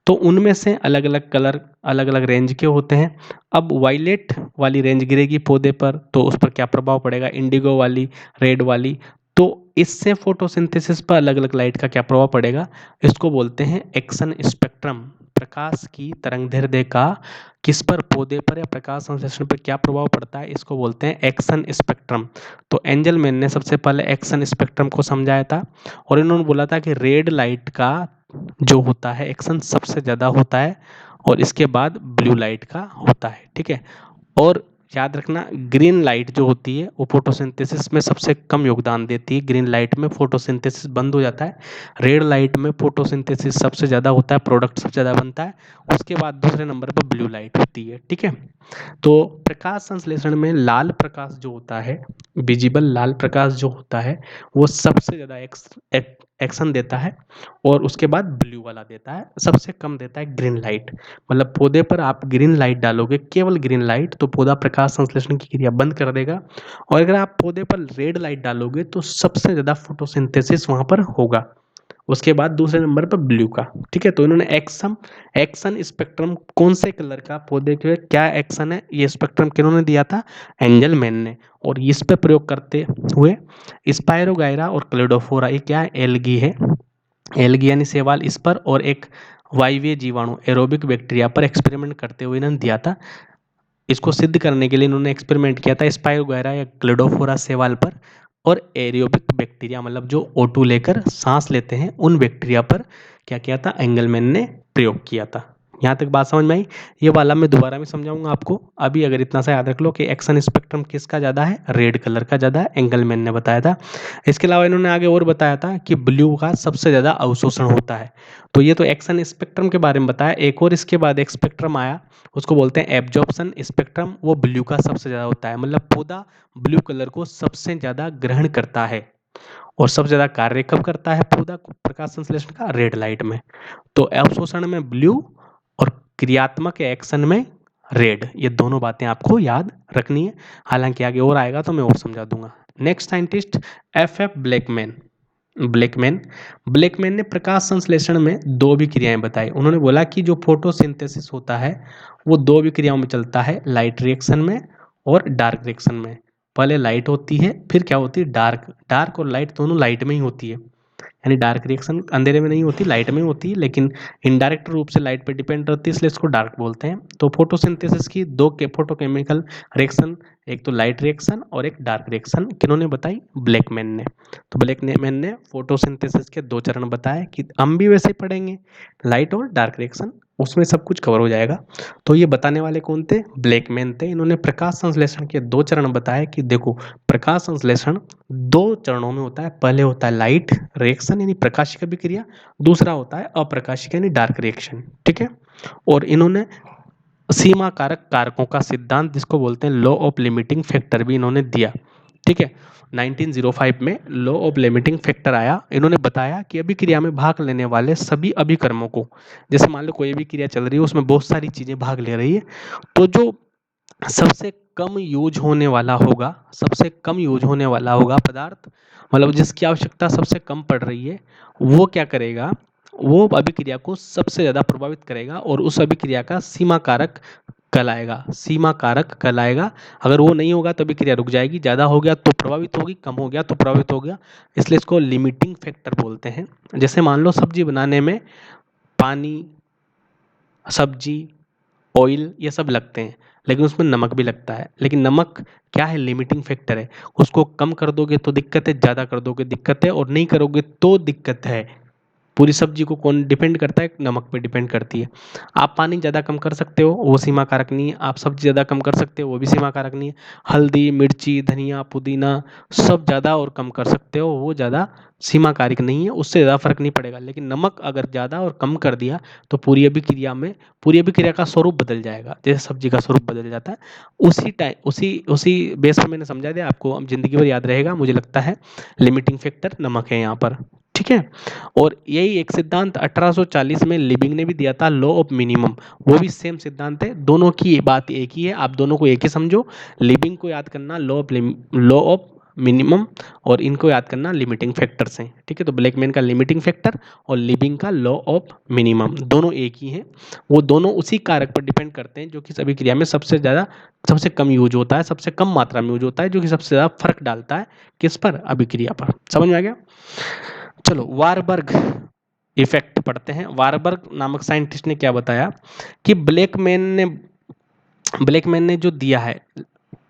तो उनमें से अलग अलग कलर, अलग अलग रेंज के होते हैं। अब वायलेट वाली रेंज गिरेगी पौधे पर, तो उस पर क्या प्रभाव पड़ेगा, इंडिगो वाली, रेड वाली, तो इससे फोटोसिंथेसिस पर अलग अलग लाइट का क्या प्रभाव पड़ेगा, इसको बोलते हैं एक्सन स्पेक्ट्रम। प्रकाश की तरंगदैर्ध्य का किस पर, पौधे पर या प्रकाश संश्लेषण पर क्या प्रभाव पड़ता है, इसको बोलते हैं एक्सन स्पेक्ट्रम। तो एंजलमैन ने सबसे पहले एक्सन स्पेक्ट्रम को समझाया था, और इन्होंने बोला था कि रेड लाइट का जो होता है एक्शन सबसे ज़्यादा होता है, और इसके बाद ब्लू लाइट का होता है। ठीक है, और याद रखना ग्रीन लाइट जो होती है वो फोटोसिंथेसिस में सबसे कम योगदान देती है, ग्रीन लाइट में फोटोसिंथेसिस बंद हो जाता है। रेड लाइट में फोटोसिंथेसिस सबसे ज़्यादा होता है, प्रोडक्ट सबसे ज़्यादा बनता है, उसके बाद दूसरे नंबर पर ब्लू लाइट होती है। ठीक है, तो प्रकाश संश्लेषण में लाल प्रकाश जो होता है, विजिबल लाल प्रकाश जो होता है, वो सबसे ज़्यादा एक्शन देता है, और उसके बाद ब्लू वाला देता है, सबसे कम देता है ग्रीन लाइट। मतलब पौधे पर आप ग्रीन लाइट डालोगे, केवल ग्रीन लाइट, तो पौधा प्रकाश संश्लेषण की क्रिया बंद कर देगा, और अगर आप पौधे पर रेड लाइट डालोगे तो सबसे ज़्यादा फोटोसिंथेसिस वहाँ पर होगा, उसके बाद दूसरे नंबर पर ब्लू का। ठीक है, तो इन्होंने एक्शन स्पेक्ट्रम कौन से कलर का पौधे के क्या एक्शन है, ये स्पेक्ट्रम किन्होंने दिया था, एंजलमैन ने। और इस पे प्रयोग करते हुए स्पायरोगायरा और क्लेडोफोरा, ये क्या है, एल्गी है, एल्गी यानी शैवाल, इस पर, और एक वायवीय जीवाणु एरोबिक बैक्टीरिया पर एक्सपेरिमेंट करते हुए इन्होंने दिया था। इसको सिद्ध करने के लिए इन्होंने एक्सपेरिमेंट किया था स्पायरोगायरा या क्लेडोफोरा शैवाल पर, और एरोबिक बैक्टीरिया मतलब जो O2 लेकर सांस लेते हैं उन बैक्टीरिया पर क्या किया था, एंगलमैन ने प्रयोग किया था। यहाँ तक बात समझ में आई? ये वाला मैं दोबारा में समझाऊंगा आपको। अभी अगर इतना सा याद रख लो कि एक्शन स्पेक्ट्रम किसका ज़्यादा है, रेड कलर का ज़्यादा है, एंगलमैन ने बताया था। इसके अलावा इन्होंने आगे और बताया था कि ब्लू का सबसे ज़्यादा अवशोषण होता है। तो ये तो एक्शन स्पेक्ट्रम के बारे में बताया। एक और इसके बाद एक स्पेक्ट्रम आया, उसको बोलते हैं एब्जॉर्प्शन स्पेक्ट्रम। वो ब्लू का सबसे ज़्यादा होता है, मतलब पौधा ब्लू कलर को सबसे ज़्यादा ग्रहण करता है। और सबसे ज़्यादा कार्य कब करता है पौधा प्रकाश संश्लेषण का, रेड लाइट में। तो अवशोषण में ब्लू और क्रियात्मक एक्शन में रेड, ये दोनों बातें आपको याद रखनी है। हालांकि आगे और आएगा तो मैं और समझा दूंगा। Next scientist F Blackman. Blackman Blackman ने प्रकाश संश्लेषण में दो भी क्रियाएं बताई। उन्होंने बोला कि जो फोटोसिंथेसिस होता है वो दो भी क्रियाओं में चलता है, लाइट रिएक्शन में और डार्क रिएक्शन में। पहले लाइट होती है, फिर क्या होती है, डार्क। डार्क और लाइट दोनों लाइट में ही होती है, यानी डार्क रिएक्शन अंधेरे में नहीं होती, लाइट में होती है, लेकिन इनडायरेक्ट रूप से लाइट पे डिपेंड रहती है, इसलिए इसको डार्क बोलते हैं। तो फोटोसिंथेसिस की दो के फोटोकेमिकल रिएक्शन, एक तो लाइट रिएक्शन और एक डार्क रिएक्शन, किन्होंने बताई, ब्लैकमैन ने। तो ब्लैकमैन ने फोटोसिंथेसिस के दो चरण बताए कि हम भी वैसे पढ़ेंगे, लाइट और डार्क रिएक्शन, उसमें सब कुछ कवर हो जाएगा। तो ये बताने वाले कौन थे, ब्लैकमैन थे। इन्होंने प्रकाश संश्लेषण के दो चरण बताए कि देखो प्रकाश संश्लेषण दो चरणों में होता है। पहले होता है लाइट रिएक्शन यानी प्रकाशिक अभिक्रिया, दूसरा होता है अप्रकाशिक यानी डार्क रिएक्शन। ठीक है। और इन्होंने सीमा कारक कारकों का सिद्धांत जिसको बोलते हैं लॉ ऑफ लिमिटिंग फैक्टर भी इन्होंने दिया। ठीक है। 1905 में लॉ ऑफ लिमिटिंग फैक्टर आया। इन्होंने बताया कि अभिक्रिया में भाग लेने वाले सभी अभिकर्मों को, जैसे मान लो कोई भी क्रिया चल रही है उसमें बहुत सारी चीजें भाग ले रही है, तो जो सबसे कम यूज होने वाला होगा, सबसे कम यूज होने वाला होगा पदार्थ, मतलब जिसकी आवश्यकता सबसे कम पड़ रही है, वो क्या करेगा, वो अभिक्रिया को सबसे ज्यादा प्रभावित करेगा और उस अभिक्रिया का सीमा कारक कहलाएगा, सीमा कारक कहलाएगा। अगर वो नहीं होगा तो अभिक्रिया रुक जाएगी, ज्यादा हो गया तो प्रभावित होगी, कम हो गया तो प्रभावित हो गया, इसलिए इसको लिमिटिंग फैक्टर बोलते हैं। जैसे मान लो सब्जी बनाने में पानी, सब्जी, ऑयल, ये सब लगते हैं, लेकिन उसमें नमक भी लगता है। लेकिन नमक क्या है, लिमिटिंग फैक्टर है। उसको कम कर दोगे तो दिक्कत है, ज़्यादा कर दोगे दिक्कत है, और नहीं करोगे तो दिक्कत है। पूरी सब्जी को कौन डिपेंड करता है, नमक पे डिपेंड करती है। आप पानी ज़्यादा कम कर सकते हो, वो सीमा कारक नहीं है। आप सब्जी ज़्यादा कम कर सकते हो, वो भी सीमा कारक नहीं है। हल्दी, मिर्ची, धनिया, पुदीना सब ज़्यादा और कम कर सकते हो, वो ज़्यादा सीमा कारक नहीं है, उससे ज़्यादा फर्क नहीं पड़ेगा। लेकिन नमक अगर ज़्यादा और कम कर दिया तो पूरी अभिक्रिया में, पूरी अभिक्रिया का स्वरूप बदल जाएगा, जैसे सब्जी का स्वरूप बदल जाता है। उसी टाइम उसी उसी बेस पर मैंने समझा दिया आपको, अब जिंदगी भर याद रहेगा मुझे लगता है। लिमिटिंग फैक्टर नमक है यहाँ पर। ठीक है। और यही एक सिद्धांत 1840 में लिबिंग ने भी दिया था, लॉ ऑफ मिनिमम। वो भी सेम सिद्धांत है, दोनों की बात एक ही है, आप दोनों को एक ही समझो। लिबिंग को याद करना लॉ ऑफ मिनिमम, और इनको याद करना लिमिटिंग फैक्टर्स हैं। ठीक है। तो ब्लैकमैन का लिमिटिंग फैक्टर और लिबिंग का लॉ ऑफ मिनिमम दोनों एक ही हैं। वो दोनों उसी कारक पर डिपेंड करते हैं जो कि सभी क्रिया में सबसे ज़्यादा, सबसे कम यूज होता है, सबसे कम मात्रा में यूज होता है, जो कि सबसे ज़्यादा फर्क डालता है किस पर, अभिक्रिया पर। समझ में आ गया? चलो वारबर्ग इफेक्ट पढ़ते हैं। वारबर्ग नामक साइंटिस्ट ने क्या बताया कि ब्लैकमैन ने जो दिया है,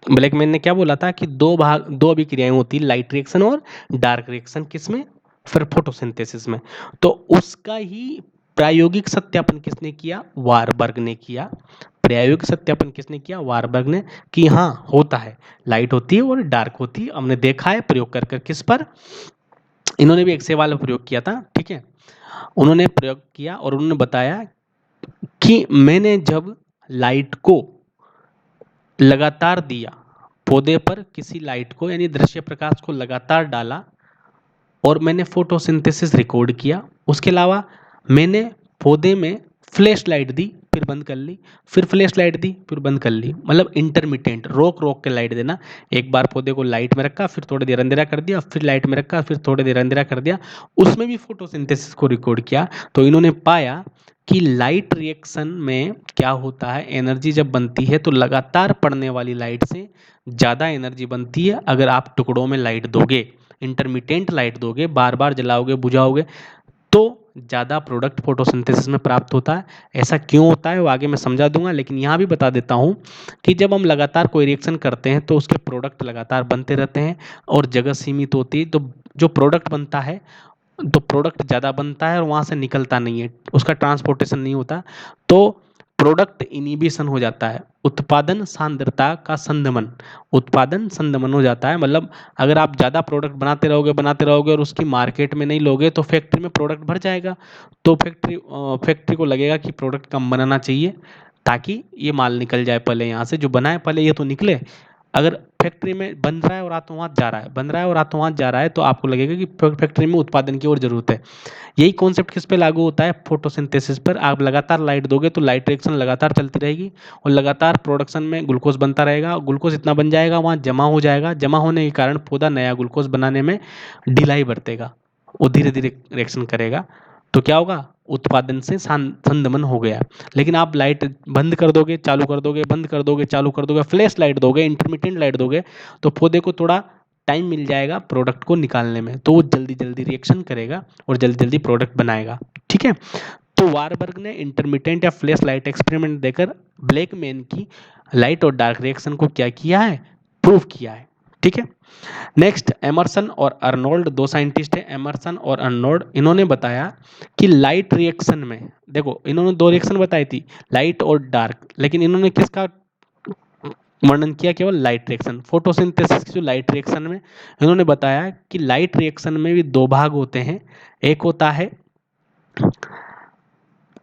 ब्लैकमैन ने क्या बोला था कि दो अभिक्रियाएं होती, लाइट रिएक्शन और डार्क रिएक्शन, किसमें, फिर फोटोसिंथेसिस में। तो उसका ही प्रायोगिक सत्यापन किसने किया, वारबर्ग ने किया। प्रायोगिक सत्यापन किसने किया, वारबर्ग ने, कि हाँ होता है, लाइट होती है और डार्क होती है, हमने देखा है प्रयोग कर कर। किस पर, इन्होंने भी एक सवाल प्रयोग किया था। ठीक है। उन्होंने प्रयोग किया और उन्होंने बताया कि मैंने जब लाइट को लगातार दिया, पौधे पर किसी लाइट को यानी दृश्य प्रकाश को लगातार डाला, और मैंने फोटोसिंथेसिस रिकॉर्ड किया, उसके अलावा मैंने पौधे में फ्लैश लाइट दी, फिर बंद कर ली, फिर फ्लैश लाइट दी, फिर बंद कर ली, मतलब इंटरमिटेंट, रोक रोक के लाइट देना। एक बार पौधे को लाइट में रखा, फिर थोड़ी देर अंधेरा कर दिया, फिर लाइट में रखा, फिर थोड़ी देर अंधेरा कर दिया, उसमें भी फोटोसिंथेसिस को रिकॉर्ड किया। तो इन्होंने पाया कि लाइट रिएक्शन में क्या होता है, एनर्जी जब बनती है तो लगातार पड़ने वाली लाइट से ज़्यादा एनर्जी बनती है अगर आप टुकड़ों में लाइट दोगे, इंटरमिटेंट लाइट दोगे, बार बार जलाओगे बुझाओगे, तो ज़्यादा प्रोडक्ट फोटोसिंथेसिस में प्राप्त होता है। ऐसा क्यों होता है वो आगे मैं समझा दूंगा, लेकिन यहाँ भी बता देता हूँ कि जब हम लगातार कोई रिएक्शन करते हैं तो उसके प्रोडक्ट लगातार बनते रहते हैं और जगह सीमित होती है, तो जो प्रोडक्ट बनता है तो प्रोडक्ट ज़्यादा बनता है और वहाँ से निकलता नहीं है, उसका ट्रांसपोर्टेशन नहीं होता, तो प्रोडक्ट इनिबिशन हो जाता है, उत्पादन सांद्रता का संदमन, उत्पादन संदमन हो जाता है। मतलब अगर आप ज़्यादा प्रोडक्ट बनाते रहोगे और उसकी मार्केट में नहीं लोगे तो फैक्ट्री में प्रोडक्ट भर जाएगा, तो फैक्ट्री को लगेगा कि प्रोडक्ट कम बनाना चाहिए ताकि ये माल निकल जाए, पहले यहाँ से जो बनाए पहले ये तो निकले। अगर फैक्ट्री में बन रहा है और रातों रात जा रहा है, बन रहा है और रातों रात जा रहा है, तो आपको लगेगा कि फैक्ट्री में उत्पादन की और जरूरत है। यही कॉन्सेप्ट किस पे लागू होता है? फोटोसिंथेसिस पर। आप लगातार लाइट दोगे तो लाइट रिएक्शन लगातार चलती रहेगी और लगातार प्रोडक्शन में ग्लूकोज बनता रहेगा, ग्लूकोज इतना बन जाएगा वहाँ जमा हो जाएगा, जमा होने के कारण पौधा नया ग्लूकोज बनाने में ढिलाई बरतेगा, वो धीरे धीरे रिएक्शन करेगा, तो क्या होगा? उत्पादन से संदमन हो गया। लेकिन आप लाइट बंद कर दोगे, चालू कर दोगे, बंद कर दोगे, चालू कर दोगे, फ्लैश लाइट दोगे, इंटरमिटेंट लाइट दोगे, तो पौधे को थोड़ा टाइम मिल जाएगा प्रोडक्ट को निकालने में, तो वो जल्दी जल्दी रिएक्शन करेगा और जल्दी जल्दी प्रोडक्ट बनाएगा। ठीक है, तो वारबर्ग ने इंटरमिटेंट या फ्लैश लाइट एक्सपेरिमेंट देकर ब्लैकमैन की लाइट और डार्क रिएक्शन को क्या किया है? प्रूव किया है। ठीक है, नेक्स्ट एमर्सन और अर्नोल्ड, दो साइंटिस्ट हैं, एमर्सन और अर्नोल्ड। इन्होंने बताया कि लाइट रिएक्शन में, देखो इन्होंने दो रिएक्शन बताई थी, लाइट और डार्क, लेकिन इन्होंने किसका वर्णन किया? केवल लाइट रिएक्शन, फोटोसिंथेसिस की जो लाइट रिएक्शन में इन्होंने बताया कि लाइट रिएक्शन में भी दो भाग होते हैं, एक होता है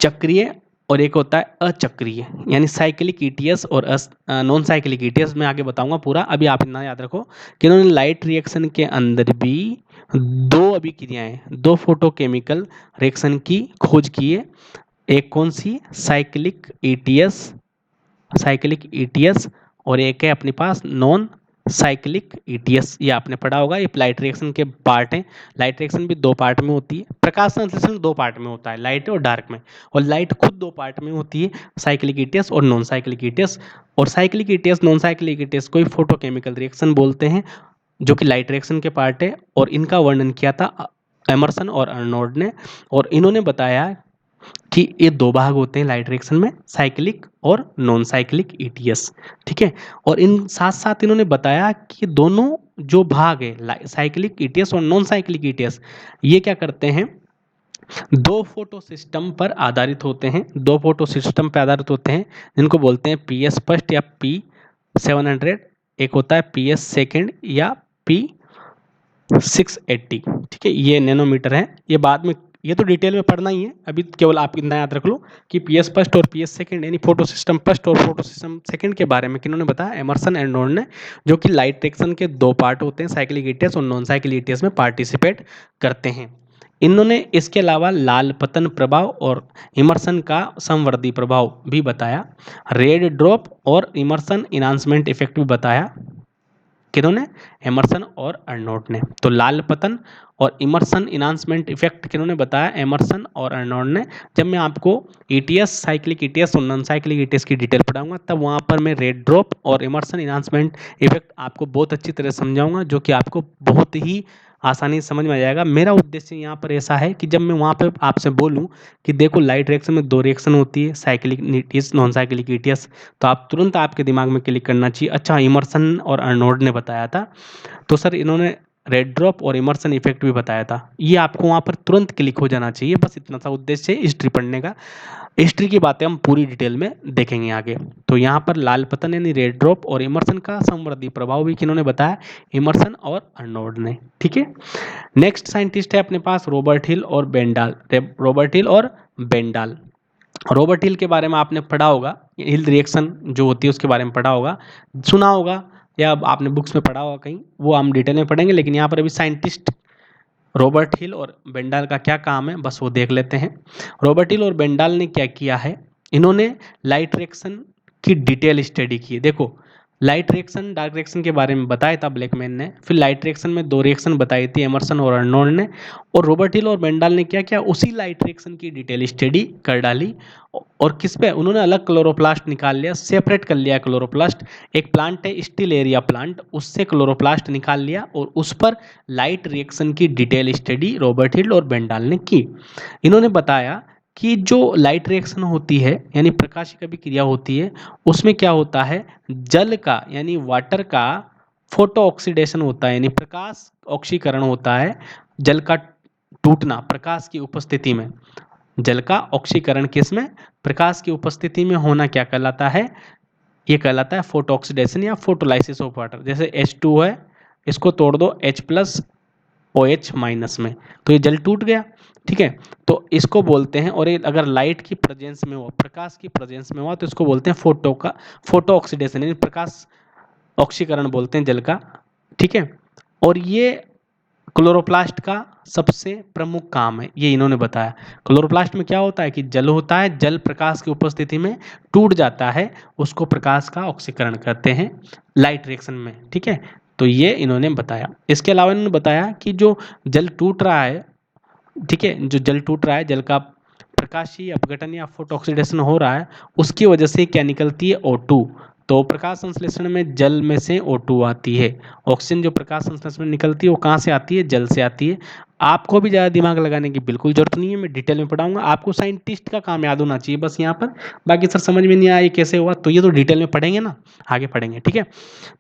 चक्रीय और एक होता है अचक्रीय, यानी साइक्लिक ईटीएस और नॉन साइक्लिक ईटीएस। मैं आगे बताऊंगा पूरा, अभी आप इतना याद रखो कि इन्होंने लाइट रिएक्शन के अंदर भी दो अभिक्रियाएं, दो फोटोकेमिकल रिएक्शन की खोज की है। एक कौन सी? साइक्लिक ईटीएस, साइक्लिक ईटीएस, और एक है अपने पास नॉन साइक्लिक ईटीएस। ये आपने पढ़ा होगा, ये लाइट रिएक्शन के पार्ट हैं। लाइट रिएक्शन भी दो पार्ट में होती है, प्रकाश संश्लेषण दो पार्ट में होता है, लाइट और डार्क में, और लाइट खुद दो पार्ट में होती है, साइक्लिक ईटीएस और नॉन साइक्लिक ईटीएस। और cyclic ETS non cyclic ETS को फोटोकेमिकल रिएक्शन बोलते हैं, जो कि लाइट रिएक्शन के पार्ट है, और इनका वर्णन किया था एमर्सन और अर्नोल्ड ने। और इन्होंने बताया कि ये दो भाग होते हैं लाइट रिएक्शन में, साइक्लिक और नॉन साइक्लिक ईटीएस। ठीक है, और इन साथ साथ इन्होंने बताया कि दोनों जो भाग है, साइक्लिक ईटीएस और नॉन साइक्लिक ईटीएस, ये क्या करते हैं? दो फोटो सिस्टम पर आधारित होते हैं, दो फोटो सिस्टम पर आधारित होते हैं, जिनको बोलते हैं पीएस फर्स्ट या P700, एक होता है पीएस सेकेंड या P680। ठीक है, ये नैनोमीटर है, ये बाद में, ये तो डिटेल में पढ़ना ही है, अभी केवल आप इतना याद रख लो कि पीएस फर्स्ट और पीएस सेकंड, यानी फोटो सिस्टम फर्स्ट और फोटो सिस्टम सेकंड के बारे में किन्होंने बताया? एमर्सन एंड नोल्ड ने, जो कि लाइट रिएक्शन के दो पार्ट होते हैं, साइक्लिक ईटीएस और नॉन साइक्लिक ईटीएस में पार्टिसिपेट करते हैं। इन्होंने इसके अलावा लाल पतन प्रभाव और इमर्सन का संवर्धी प्रभाव भी बताया, रेड ड्रॉप और इमर्सन इन्हांसमेंट इफेक्ट भी बताया। किन्होंने? एमर्सन और अर्नोल्ड ने। तो लाल पतन और इमर्सन इन्हांसमेंट इफेक्ट किन्होंने बताया? एमर्सन और अर्नोल्ड ने। जब मैं आपको ईटीएस, साइक्लिक ईटीएस और नॉन साइक्लिक ईटीएस की डिटेल पढ़ाऊंगा, तब वहाँ पर मैं रेड ड्रॉप और इमर्सन इन्हांसमेंट इफेक्ट आपको बहुत अच्छी तरह समझाऊंगा, जो कि आपको बहुत ही आसानी से समझ में आ जाएगा। मेरा उद्देश्य यहाँ पर ऐसा है कि जब मैं वहाँ पर आपसे बोलूँ कि देखो लाइट रिएक्शन में दो रिएक्शन होती है, cyclic ETS, non cyclic ETS, तो आप तुरंत आपके दिमाग में क्लिक करना चाहिए, अच्छा इमर्सन और अर्नोल्ड ने बताया था, तो सर इन्होंने रेड ड्रॉप और इमर्सन इफेक्ट भी बताया था। ये आपको वहाँ पर तुरंत क्लिक हो जाना चाहिए, बस इतना सा उद्देश्य है हिस्ट्री पढ़ने का। हिस्ट्री की बातें हम पूरी डिटेल में देखेंगे आगे। तो यहाँ पर लाल पतन यानी रेड ड्रॉप और इमर्सन का संवर्धी प्रभाव भी किन्होंने बताया? इमर्सन और अर्नोल्ड ने। ठीक है, नेक्स्ट साइंटिस्ट है अपने पास रॉबर्ट हिल और बेंडाल। रॉबर्ट हिल और बेंडाल, रॉबर्ट हिल के बारे में आपने पढ़ा होगा, हिल रिएक्शन जो होती है उसके बारे में पढ़ा होगा, सुना होगा, या आपने बुक्स में पढ़ा होगा कहीं, वो हम डिटेल में पढ़ेंगे। लेकिन यहाँ पर अभी साइंटिस्ट रॉबर्ट हिल और बेंडाल का क्या काम है, बस वो देख लेते हैं। रॉबर्ट हिल और बेंडाल ने क्या किया है? इन्होंने लाइट रिएक्शन की डिटेल स्टडी की है। देखो, लाइट रिएक्शन, डार्क रिएक्शन के बारे में बताया था ब्लैकमैन ने, फिर लाइट रिएक्शन में दो रिएक्शन बताई थी एमर्सन और अर्नोल्ड ने, और रॉबर्ट हिल और बेंडाल ने क्या किया? उसी लाइट रिएक्शन की डिटेल स्टडी कर डाली। और किस पे? उन्होंने अलग क्लोरोप्लास्ट निकाल लिया, सेपरेट कर लिया क्लोरोप्लास्ट। एक प्लांट है स्टिल एरिया प्लांट, उससे क्लोरोप्लास्ट निकाल लिया और उस पर लाइट रिएक्शन की डिटेल स्टडी रॉबर्ट हिल और बेंडाल ने की। इन्होंने बताया कि जो लाइट रिएक्शन होती है, यानी प्रकाशिक अभिक्रिया होती है, उसमें क्या होता है? जल का यानी वाटर का फोटो ऑक्सीडेशन होता है, यानी प्रकाश ऑक्सीकरण होता है, जल का टूटना प्रकाश की उपस्थिति में, जल का ऑक्सीकरण किसमें, प्रकाश की उपस्थिति में होना क्या कहलाता है, ये कहलाता है फोटो ऑक्सीडेशन या फोटोलाइसिस ऑफ वाटर। जैसे H2 है, इसको तोड़ दो H प्लस OH माइनस में, तो ये जल टूट गया। ठीक है, तो इसको बोलते हैं, और ये अगर लाइट की प्रेजेंस में हुआ, प्रकाश की प्रेजेंस में हुआ, तो इसको बोलते हैं फोटो ऑक्सीडेशन, यानी प्रकाश ऑक्सीकरण बोलते हैं जल का। ठीक है, और ये क्लोरोप्लास्ट का सबसे प्रमुख काम है, ये इन्होंने बताया। क्लोरोप्लास्ट में क्या होता है कि जल होता है, जल प्रकाश की उपस्थिति में टूट जाता है, उसको प्रकाश का ऑक्सीकरण कहते हैं लाइट रिएक्शन में। ठीक है, तो ये इन्होंने बताया। इसके अलावा इन्होंने बताया कि जो जल टूट रहा है, ठीक है, जो जल टूट रहा है, जल का प्रकाशीय अपघटन या फोटो ऑक्सीडेशन हो रहा है, उसकी वजह से क्या निकलती है, O2। तो प्रकाश संश्लेषण में जल में से O2 आती है। ऑक्सीजन जो प्रकाश संश्लेषण में निकलती है वो कहाँ से आती है, जल से आती है। आपको भी ज़्यादा दिमाग लगाने की बिल्कुल जरूरत नहीं है, मैं डिटेल में पढ़ाऊंगा, आपको साइंटिस्ट का काम याद होना चाहिए बस यहाँ पर। बाकी सर समझ में नहीं आया ये कैसे हुआ, तो ये तो डिटेल में पढ़ेंगे ना, आगे पढ़ेंगे। ठीक है,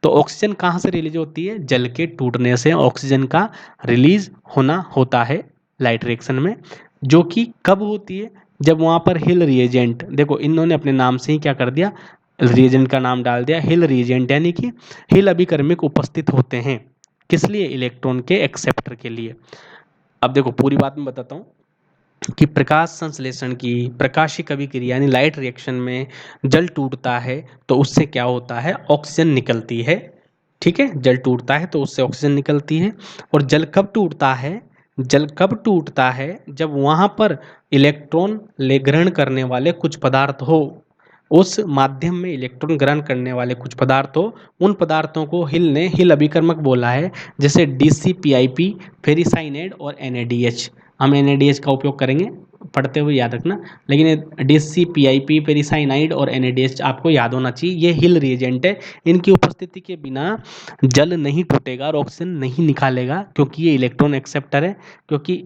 तो ऑक्सीजन कहाँ से रिलीज होती है, जल के टूटने से ऑक्सीजन का रिलीज होना होता है लाइट रिएक्शन में, जो कि कब होती है, जब वहाँ पर हिल रिएजेंट, देखो इन्होंने अपने नाम से ही क्या कर दिया, रिएजेंट का नाम डाल दिया हिल रिएजेंट, यानी कि हिल अभिकर्मक उपस्थित होते हैं। किस लिए, इलेक्ट्रॉन के एक्सेप्टर के लिए। अब देखो पूरी बात मैं बताता हूँ कि प्रकाश संश्लेषण की प्रकाशिक अभिक्रिया यानी लाइट रिएक्शन में जल टूटता है तो उससे क्या होता है, ऑक्सीजन निकलती है। ठीक है, जल टूटता है तो उससे ऑक्सीजन निकलती है। और जल कब टूटता है, जल कब टूटता है, जब वहाँ पर इलेक्ट्रॉन ले ग्रहण करने वाले कुछ पदार्थ हो, उस माध्यम में इलेक्ट्रॉन ग्रहण करने वाले कुछ पदार्थ हो, उन पदार्थों को हिल ने हिल अभिकर्मक बोला है। जैसे DCPIP, फेरिसाइनाइड और NADH। हम NADH का उपयोग करेंगे पढ़ते हुए, याद रखना। लेकिन DCPIP, फेरिसाइनाइड और NADH आपको याद होना चाहिए, ये हिल रिएजेंट है। इनकी उपस्थिति के बिना जल नहीं टूटेगा और ऑक्सीजन नहीं निकालेगा, क्योंकि ये इलेक्ट्रॉन एक्सेप्टर है, क्योंकि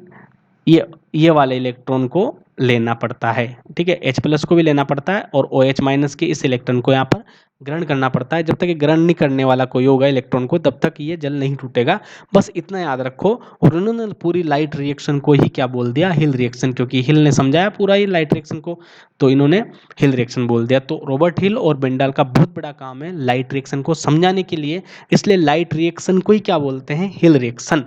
ये वाले इलेक्ट्रॉन को लेना पड़ता है। ठीक है, H प्लस को भी लेना पड़ता है और OH माइनस के इस इलेक्ट्रॉन को यहाँ पर ग्रहण करना पड़ता है। जब तक ये ग्रहण नहीं करने वाला कोई होगा इलेक्ट्रॉन को, तब तक ये जल नहीं टूटेगा। बस इतना याद रखो। और उन्होंने पूरी लाइट रिएक्शन को ही क्या बोल दिया, हिल रिएक्शन, क्योंकि हिल ने समझाया पूरा ये लाइट रिएक्शन को, तो इन्होंने हिल रिएक्शन बोल दिया। तो रॉबर्ट हिल और बेंडाल का बहुत बड़ा काम है लाइट रिएक्शन को समझाने के लिए, इसलिए लाइट रिएक्शन को ही क्या बोलते हैं, हिल रिएक्शन।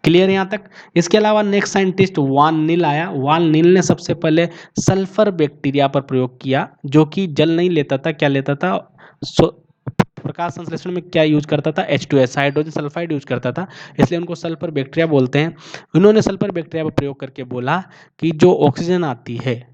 क्लियर यहाँ तक। इसके अलावा नेक्स्ट साइंटिस्ट वान नील आया। वान नील ने सबसे पहले सल्फर बैक्टीरिया पर प्रयोग किया, जो कि जल नहीं लेता था, क्या लेता था, प्रकाश संश्लेषण में क्या यूज करता था, H2S, हाइड्रोजन सल्फाइड यूज करता था, इसलिए उनको सल्फर बैक्टीरिया बोलते हैं। उन्होंने सल्फर बैक्टीरिया पर प्रयोग करके बोला कि जो ऑक्सीजन आती है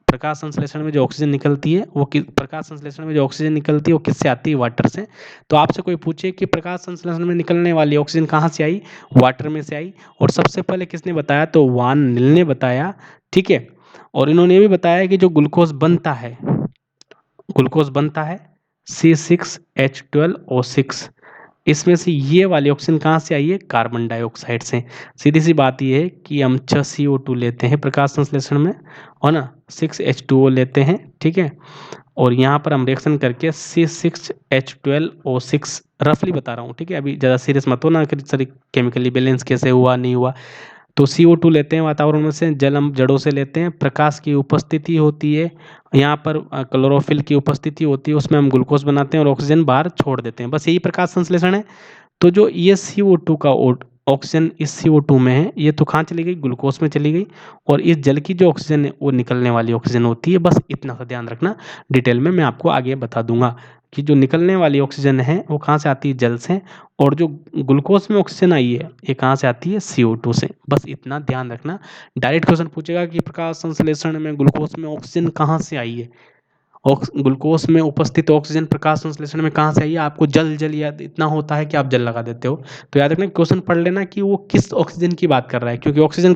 प्रकाश संश्लेषण में, जो ऑक्सीजन निकलती है वो प्रकाश संश्लेषण में जो ऑक्सीजन निकलती है वो किससे आती है, वाटर से। तो आपसे कोई पूछे कि प्रकाश संश्लेषण में निकलने वाली ऑक्सीजन कहाँ से आई, वाटर में से आई। और सबसे पहले किसने बताया, तो वान नील ने बताया। ठीक है, और इन्होंने ये भी बताया कि जो ग्लूकोज बनता है, ग्लूकोज बनता है C6H12O6, इसमें से ये वाली ऑक्सीजन कहाँ से आई है, कार्बन डाइऑक्साइड से। सीधी सी बात ये है कि हम 6CO2 लेते हैं प्रकाश संश्लेषण में, और ना 6H2O लेते हैं। ठीक है, और यहाँ पर हम रिएक्शन करके C6H12O6 रफली बता रहा हूँ। ठीक है, अभी ज़्यादा सीरियस मत हो ना कि सर केमिकली बैलेंस कैसे हुआ नहीं हुआ। तो CO2 लेते हैं वातावरण में से, जल हम जड़ों से लेते हैं, प्रकाश की उपस्थिति होती है यहाँ पर, क्लोरोफिल की उपस्थिति होती है, उसमें हम ग्लूकोज बनाते हैं और ऑक्सीजन बाहर छोड़ देते हैं, बस यही प्रकाश संश्लेषण है। तो जो ये CO2 का ऑक्सीजन इस CO2 में है, ये तो कहाँ चली गई, ग्लूकोज में चली गई। और इस जल की जो ऑक्सीजन है वो निकलने वाली ऑक्सीजन होती है। बस इतना सा ध्यान रखना, डिटेल में मैं आपको आगे बता दूंगा कि जो निकलने वाली ऑक्सीजन है वो कहाँ से आती है, जल से। और जो ग्लूकोज में ऑक्सीजन आई है ये कहाँ से आती है, CO2 से। बस इतना ध्यान रखना। डायरेक्ट क्वेश्चन पूछेगा कि प्रकाश संश्लेषण में ग्लूकोज में ऑक्सीजन कहाँ से आई है, ग्लूकोज में उपस्थित ऑक्सीजन प्रकाश संश्लेषण में कहाँ से आई है, आपको जल जल याद इतना होता है कि आप जल लगा देते हो। तो याद रखना, क्वेश्चन पढ़ लेना कि वो किस ऑक्सीजन की बात कर रहा है, क्योंकि ऑक्सीजन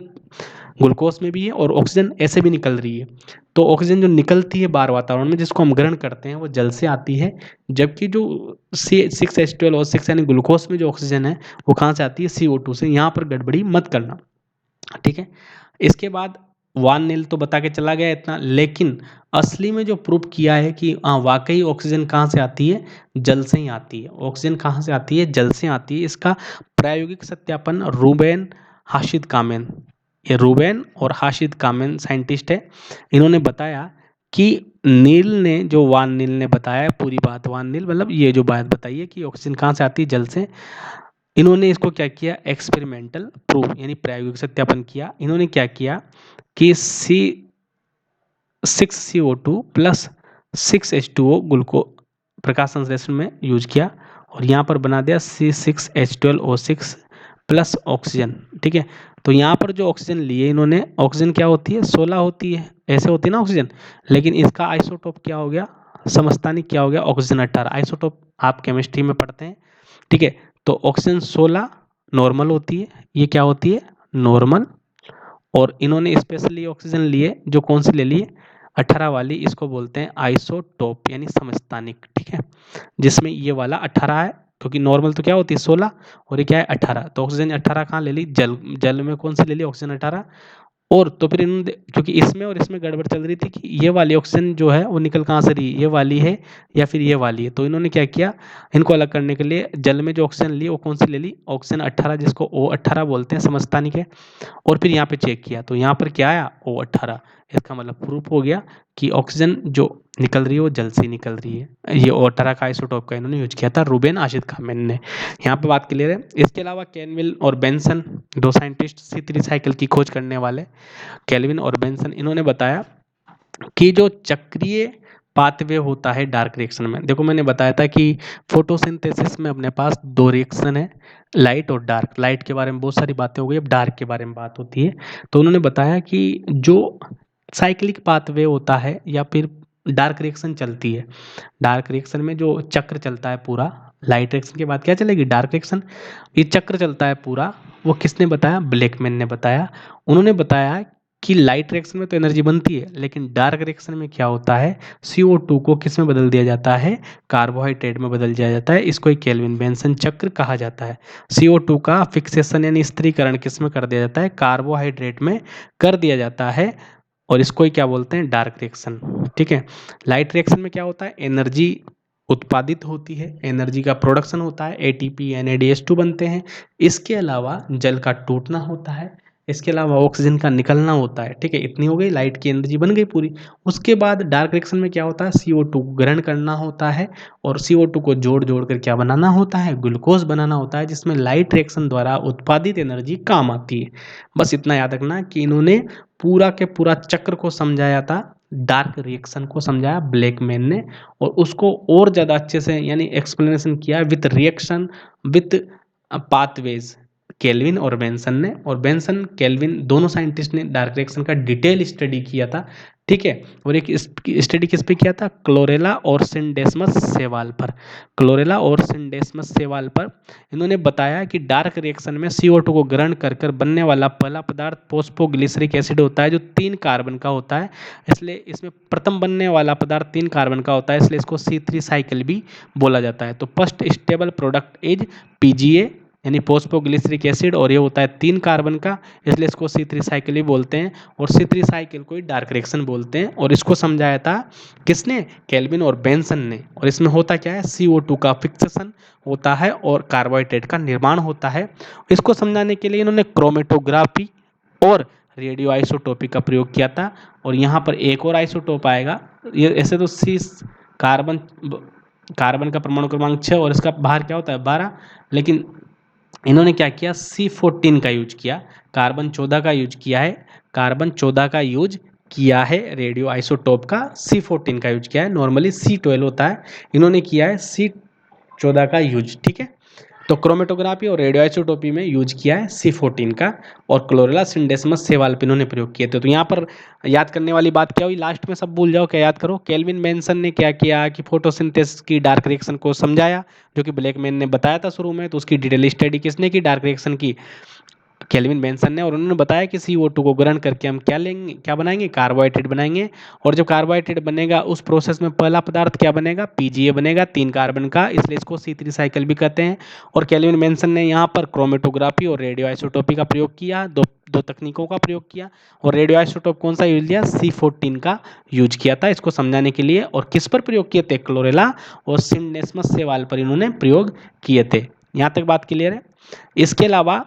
ग्लूकोज में भी है और ऑक्सीजन ऐसे भी निकल रही है। तो ऑक्सीजन जो निकलती है बाहर वातावरण में, जिसको हम ग्रहण करते हैं, वो जल से आती है। जबकि जो C6H12O6 यानी ग्लूकोज में जो ऑक्सीजन है वो कहाँ से आती है, CO2 से। यहाँ पर गड़बड़ी मत करना। ठीक है, इसके बाद वान नील तो बता के चला गया इतना, लेकिन असली में जो प्रूव किया है कि वाकई ऑक्सीजन कहाँ से आती है, जल से ही आती है। ऑक्सीजन कहाँ से आती है, जल से आती है। इसका प्रायोगिक सत्यापन रूबेन हाशिद कामेन ये रूबेन और हाशिद कामेन साइंटिस्ट है। इन्होंने बताया कि नील ने जो वान नील ने बताया पूरी बात, वान नील मतलब ये जो बात बताई है कि ऑक्सीजन कहाँ से आती है, जल से। इन्होंने इसको क्या किया, एक्सपेरिमेंटल प्रूफ यानी प्रायोगिक सत्यापन किया। इन्होंने क्या किया कि C6CO2 प्लस 6H2O ग्लूको प्रकाश संश्लेषण में यूज किया और यहाँ पर बना दिया C6H12O6 प्लस ऑक्सीजन। ठीक है, तो यहाँ पर जो ऑक्सीजन लिए इन्होंने, ऑक्सीजन क्या होती है, 16 होती है, ऐसे होती है ना ऑक्सीजन, लेकिन इसका आइसोटोप क्या हो गया, समस्थानिक क्या हो गया, ऑक्सीजन 18। आइसोटोप आप केमिस्ट्री में पढ़ते हैं। ठीक है, तो ऑक्सीजन 16 नॉर्मल होती है, ये क्या होती है, नॉर्मल। और इन्होंने स्पेशली ऑक्सीजन लिए जो कौन सी ले लिए, 18 वाली, इसको बोलते हैं आइसोटोप यानी समस्थानिक। ठीक है, जिसमें ये वाला 18 है, क्योंकि नॉर्मल तो क्या होती है 16 और ये क्या है 18, तो ऑक्सीजन 18 कहाँ ले ली, जल, जल में कौन सी ले ली, ऑक्सीजन 18। और तो फिर इन्होंने क्योंकि इसमें और इसमें गड़बड़ चल रही थी कि ये वाली ऑक्सीजन जो है वो निकल कहाँ से रही है, ये वाली है या फिर ये वाली है, तो इन्होंने क्या किया, इनको अलग करने के लिए जल में जो ऑक्सीजन ली वो कौन सी ले ली, ऑक्सीजन 18, जिसको O18 बोलते हैं समस्थानिक है। और फिर यहाँ पे चेक किया तो यहाँ पर क्या आया, O18। इसका मतलब प्रूफ हो गया कि ऑक्सीजन जो निकल रही है वो जल से निकल रही है। ये O18 का आइसोटोप का इन्होंने यूज किया था रूबेन आशिद खामेन ने। यहाँ पे बात क्लियर है। इसके अलावा कैनविल और बेंसन, दो साइंटिस्ट C3 साइकिल की खोज करने वाले, कैल्विन और बेंसन, इन्होंने बताया कि जो चक्रीय पाथवे होता है डार्क रिएक्शन में, देखो मैंने बताया था कि फोटोसिंथेसिस में अपने पास दो रिएक्शन है, लाइट और डार्क। लाइट के बारे में बहुत सारी बातें हो गई, अब डार्क के बारे में बात होती है। तो उन्होंने बताया कि जो साइक्लिक पाथवे होता है या फिर डार्क रिएक्शन चलती है, डार्क रिएक्शन में जो चक्र चलता है पूरा, लाइट रिएक्शन के बाद क्या चलेगी, डार्क रिएक्शन, ये चक्र चलता है पूरा, वो किसने बताया, ब्लैकमैन ने बताया। उन्होंने बताया कि लाइट रिएक्शन में तो एनर्जी बनती है, लेकिन डार्क रिएक्शन में क्या होता है, CO2 को किस में बदल दिया जाता है, कार्बोहाइड्रेट में बदल दिया जाता है। इसको एक केल्विन बेंसन चक्र कहा जाता है। CO2 का फिक्सेशन यानी स्थिरीकरण किस में कर दिया जाता है, कार्बोहाइड्रेट में कर दिया जाता है, और इसको ही क्या बोलते हैं, डार्क रिएक्शन। ठीक है, लाइट रिएक्शन में क्या होता है, एनर्जी उत्पादित होती है, एनर्जी का प्रोडक्शन होता है, ATP NADH2 बनते हैं। इसके अलावा जल का टूटना होता है, इसके अलावा ऑक्सीजन का निकलना होता है। ठीक है, इतनी हो गई, लाइट की एनर्जी बन गई पूरी। उसके बाद डार्क रिएक्शन में क्या होता है, CO2 ग्रहण करना होता है और CO2 को जोड़ जोड़ कर क्या बनाना होता है, ग्लूकोज बनाना होता है, जिसमें लाइट रिएक्शन द्वारा उत्पादित एनर्जी काम आती है। बस इतना याद रखना कि इन्होंने पूरा के पूरा चक्र को समझाया था, डार्क रिएक्शन को समझाया ब्लैकमैन ने, और उसको और ज़्यादा अच्छे से यानी एक्सप्लेनेशन किया with reaction with pathways, kelvin और बेंसन ने। और बेंसन केल्विन दोनों साइंटिस्ट ने डार्क रिएक्शन का डिटेल स्टडी किया था। ठीक है, और एक स्टडी किस पे किया था, क्लोरेला और सिंडेस्मस सेवाल पर, क्लोरेला और सिंडेस्मस सेवाल पर। इन्होंने बताया कि डार्क रिएक्शन में CO2 को ग्रहण कर कर बनने वाला पहला पदार्थ फोस्फोग्लिसरिक एसिड होता है, जो 3 कार्बन का होता है। इसलिए इसमें प्रथम बनने वाला पदार्थ 3 कार्बन का होता है, इसलिए इसको C3 साइकिल भी बोला जाता है। तो first stable product is PGA यानी फोस्फोग्लिसरिक एसिड, और ये होता है 3 कार्बन का, इसलिए इसको C3 साइकिल ही बोलते हैं, और C3 साइकिल को ही डार्क रिएक्शन बोलते हैं। और इसको समझाया था किसने, केल्विन और बेंसन ने। और इसमें होता क्या है, CO2 का फिक्सेशन होता है और कार्बोहाइड्रेट का निर्माण होता है। इसको समझाने के लिए इन्होंने क्रोमेटोग्राफी और रेडियो आइसोटोपी का प्रयोग किया था। और यहाँ पर एक और आइसोटोप आएगा, ये ऐसे तो कार्बन कार्बन का परमाणु क्रमांक 6 और इसका बाहर क्या होता है 12, लेकिन इन्होंने क्या किया, C14 का यूज किया, कार्बन 14 का यूज किया है, कार्बन 14 का यूज किया है, रेडियो आइसोटोप का C14 का यूज किया है। नॉर्मली C12 होता है, इन्होंने किया है C14 का यूज। ठीक है, तो क्रोमेटोग्राफी और रेडियो आइसोटोपी में यूज किया है C14 का, और क्लोरेला सिंडेस्मस सेवाल पे इन्होंने प्रयोग किए थे। तो यहाँ पर याद करने वाली बात क्या हुई, लास्ट में सब भूल जाओ, क्या याद करो, केल्विन बेंसन ने क्या किया कि फोटोसिंथेसिस की डार्क रिएक्शन को समझाया, जो कि ब्लैकमैन ने बताया था शुरू में। तो उसकी डिटेल स्टडी किसने की, डार्क रिएक्शन की, केल्विन बेंसन ने। और उन्होंने बताया कि CO2 को ग्रहण करके हम क्या लेंगे, क्या बनाएंगे, कार्बोहाइड्रेट बनाएंगे। और जब कार्बोहाइड्रेट बनेगा उस प्रोसेस में पहला पदार्थ क्या बनेगा, PGA बनेगा 3 कार्बन का, इसलिए इसको C3 साइकिल भी कहते हैं। और केल्विन बेंसन ने यहाँ पर क्रोमेटोग्राफी और रेडियो आइसोटोपी का प्रयोग किया, दो तकनीकों का प्रयोग किया। और रेडियो आइसोटोप कौन सा यूज लिया, C14 का यूज किया था इसको समझाने के लिए। और किस पर प्रयोग किए थे, क्लोरेला और सिंडेस्मस सेवाल पर इन्होंने प्रयोग किए थे। यहाँ तक बात क्लियर है। इसके अलावा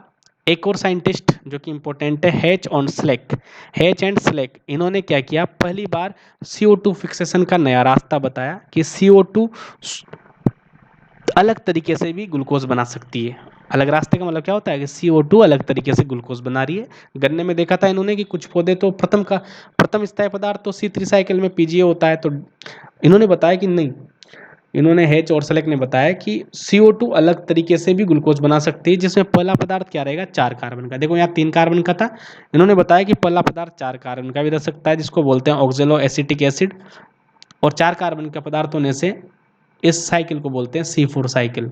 एक और साइंटिस्ट जो कि इंपॉर्टेंट है, हेच और स्लेक, हेच एंड स्लेक, इन्होंने क्या किया, पहली बार CO2 फिक्सेशन का नया रास्ता बताया कि CO2 अलग तरीके से भी ग्लूकोज बना सकती है। अलग रास्ते का मतलब क्या होता है कि CO2 अलग तरीके से ग्लूकोज बना रही है। गन्ने में देखा था इन्होंने कि कुछ पौधे तो प्रथम स्थायी पदार्थ तो C3 साइकिल में PGA होता है, तो इन्होंने बताया कि नहीं, इन्होंने हेच और सेलेक्ट ने बताया कि CO2 अलग तरीके से भी ग्लूकोज बना सकती है, जिसमें पहला पदार्थ क्या रहेगा, 4 कार्बन का। देखो यहाँ 3 कार्बन का था, इन्होंने बताया कि पहला पदार्थ 4 कार्बन का भी रह सकता है, जिसको बोलते हैं ऑक्जेलो एसिटिक एसिड, और 4 कार्बन का पदार्थ होने से इस साइकिल को बोलते हैं C4 साइकिल।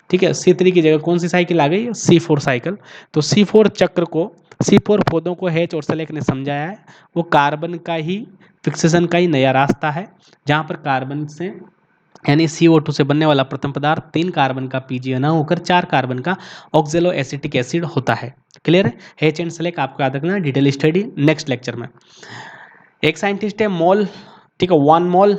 ठीक है, C3 की जगह कौन सी साइकिल आ गई, C4 साइकिल। तो C4 चक्र को, C4 पौधों को हेच और सेलेक्ट ने समझाया है, वो कार्बन का ही फिक्सेशन का ही नया रास्ता है, जहाँ पर कार्बन से यानी CO2 से बनने वाला प्रथम पदार्थ 3 कार्बन का PGA ना होकर 4 कार्बन का ऑक्जेलो एसिटिक एसिड होता है। क्लियर है, हेच एंड सेलेक्ट आपको याद रखना, डिटेल स्टडी नेक्स्ट लेक्चर में। एक साइंटिस्ट है मोल, ठीक है, 1 मोल,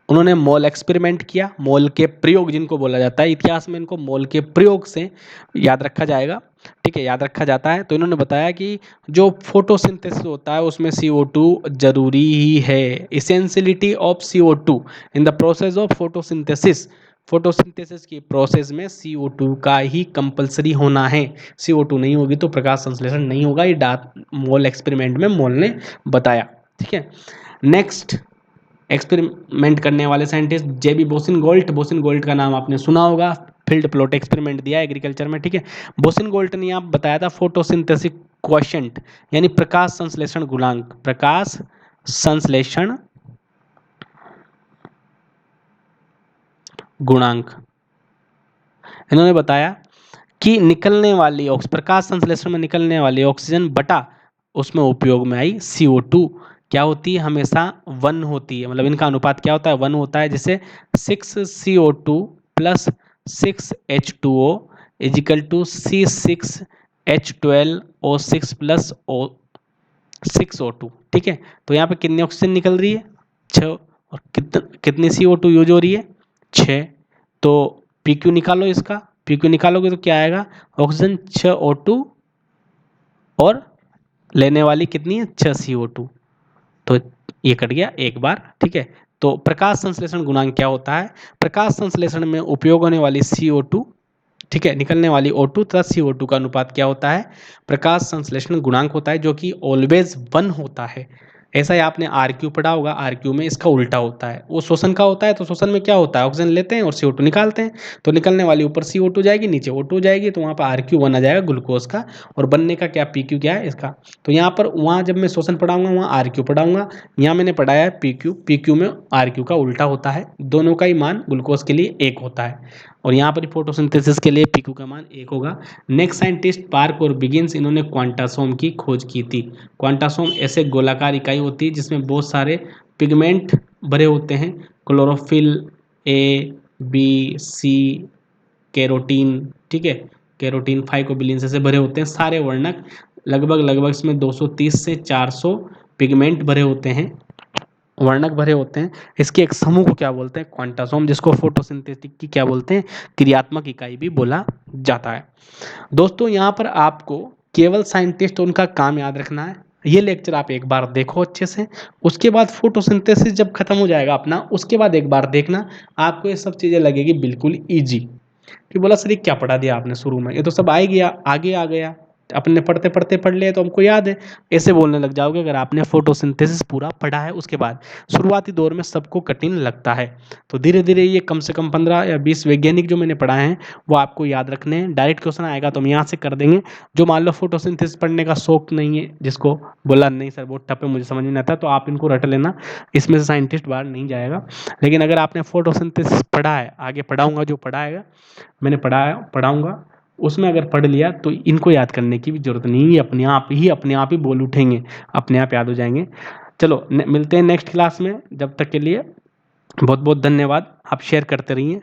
उन्होंने मोल एक्सपेरिमेंट किया, मोल के प्रयोग जिनको बोला जाता है, इतिहास में इनको मोल के प्रयोग से याद रखा जाएगा, ठीक है, याद रखा जाता है। तो इन्होंने बताया कि जो फोटोसिंथेसिस होता है उसमें CO2 जरूरी ही है, essentiality of CO2 in the process of photosynthesis, photosynthesis की प्रोसेस में CO2 का ही कंपलसरी होना है, CO2 नहीं होगी तो प्रकाश संश्लेषण नहीं होगा, ये मोल एक्सपेरिमेंट में मोल ने बताया। ठीक है, नेक्स्ट एक्सपेरिमेंट करने वाले साइंटिस्ट JB बोसिन-गोल्ट, बोसिन-गोल्ट का नाम आपने सुना होगा, फील्ड प्लॉट एक्सपेरिमेंट दिया एग्रीकल्चर में। ठीक है, बोसिन-गोल्ट ने आप बताया था फोटोसिंथेसिस क्वोशिएंट, यानी प्रकाश संश्लेषण गुणांक, प्रकाश संश्लेषण गुणांक, इन्होंने बताया कि निकलने वाली प्रकाश संश्लेषण में निकलने वाली ऑक्सीजन बटा उसमें उपयोग में आई CO2 क्या होती है, हमेशा 1 होती है, मतलब इनका अनुपात क्या होता है, 1 होता है, जैसे 6CO2 plus 6H2O is equal to C6H12O6 plus 6O2। ठीक है, तो यहाँ पे कितनी ऑक्सीजन निकल रही है, 6, और कितनी CO2 यूज हो रही है, 6। तो PQ निकालो, इसका PQ निकालोगे तो क्या आएगा, ऑक्सीजन 6O2 और लेने वाली कितनी है, 6CO2, तो ये कट गया एक बार। ठीक है, तो प्रकाश संश्लेषण गुणांक क्या होता है, प्रकाश संश्लेषण में उपयोग होने वाली CO2, ठीक है, निकलने वाली O2 तथा CO2 का अनुपात क्या होता है, प्रकाश संश्लेषण गुणांक होता है, जो कि ऑलवेज 1 होता है। ऐसा ही आपने RQ पढ़ा होगा, RQ में इसका उल्टा होता है, वो शोषण का होता है, तो शोषण में क्या होता है, ऑक्सीजन लेते हैं और CO2 निकालते हैं, तो निकलने वाली ऊपर CO2 जाएगी, नीचे O2 जाएगी, तो वहाँ पर RQ 1 आ जाएगा ग्लूकोज का, और बनने का क्या PQ क्या है इसका। तो यहाँ पर वहाँ जब मैं शोषण पढ़ाऊंगा वहाँ RQ पढ़ाऊंगा, यहाँ मैंने पढ़ाया है PQ में RQ का उल्टा होता है, दोनों का ही मान ग्लूकोज के लिए 1 होता है, और यहाँ पर फोटोसिंथेसिस के लिए PQ का मान 1 होगा। नेक्स्ट साइंटिस्ट पार्क और बिगिंस, इन्होंने क्वांटासोम की खोज की थी। क्वांटासोम ऐसे गोलाकार इकाई होती है जिसमें बहुत सारे पिगमेंट भरे होते हैं, chlorophyll, A, B, C, carotene, ठीक है, कैरोटीन, फाइकोबिलिन से भरे होते हैं सारे वर्णक, लगभग इसमें 230 से 400 पिगमेंट भरे होते हैं, वर्णक भरे होते हैं। इसके एक समूह को क्या बोलते हैं, क्वांटासोम, जिसको फोटोसिंथेटिक की क्या बोलते हैं, क्रियात्मक इकाई भी बोला जाता है। दोस्तों यहाँ पर आपको केवल साइंटिस्ट उनका काम याद रखना है, ये लेक्चर आप एक बार देखो अच्छे से, उसके बाद फोटोसिंथेसिस जब खत्म हो जाएगा अपना, उसके बाद एक बार देखना, आपको ये सब चीज़ें लगेगी बिल्कुल ईजी, कि बोला सर ये क्या पढ़ा दिया आपने शुरू में, ये तो सब आ गया, आगे आ गया, अपने पढ़ते पढ़ते पढ़ लिया तो हमको याद है, ऐसे बोलने लग जाओगे अगर आपने फोटोसिंथेसिस पूरा पढ़ा है उसके बाद। शुरुआती दौर में सबको कठिन लगता है, तो धीरे धीरे ये कम से कम 15 या 20 वैज्ञानिक जो मैंने पढ़ाए हैं वो आपको याद रखने हैं। डायरेक्ट क्वेश्चन आएगा तो हम यहाँ से कर देंगे। जो मान लो फोटोसिंथेसिस पढ़ने का शौक नहीं है, जिसको बोला नहीं सर बहुत टफ है मुझे समझ नहीं आता, तो आप इनको रट लेना, इसमें से साइंटिस्ट बाहर नहीं जाएगा। लेकिन अगर आपने फोटोसिंथेसिस पढ़ा है, आगे पढ़ाऊँगा जो पढ़ाएगा मैंने पढ़ाऊँगा, उसमें अगर पढ़ लिया तो इनको याद करने की भी जरूरत नहीं है, अपने आप ही बोल उठेंगे, अपने आप याद हो जाएंगे। चलो मिलते हैं नेक्स्ट क्लास में, जब तक के लिए बहुत बहुत धन्यवाद। आप शेयर करते रहिए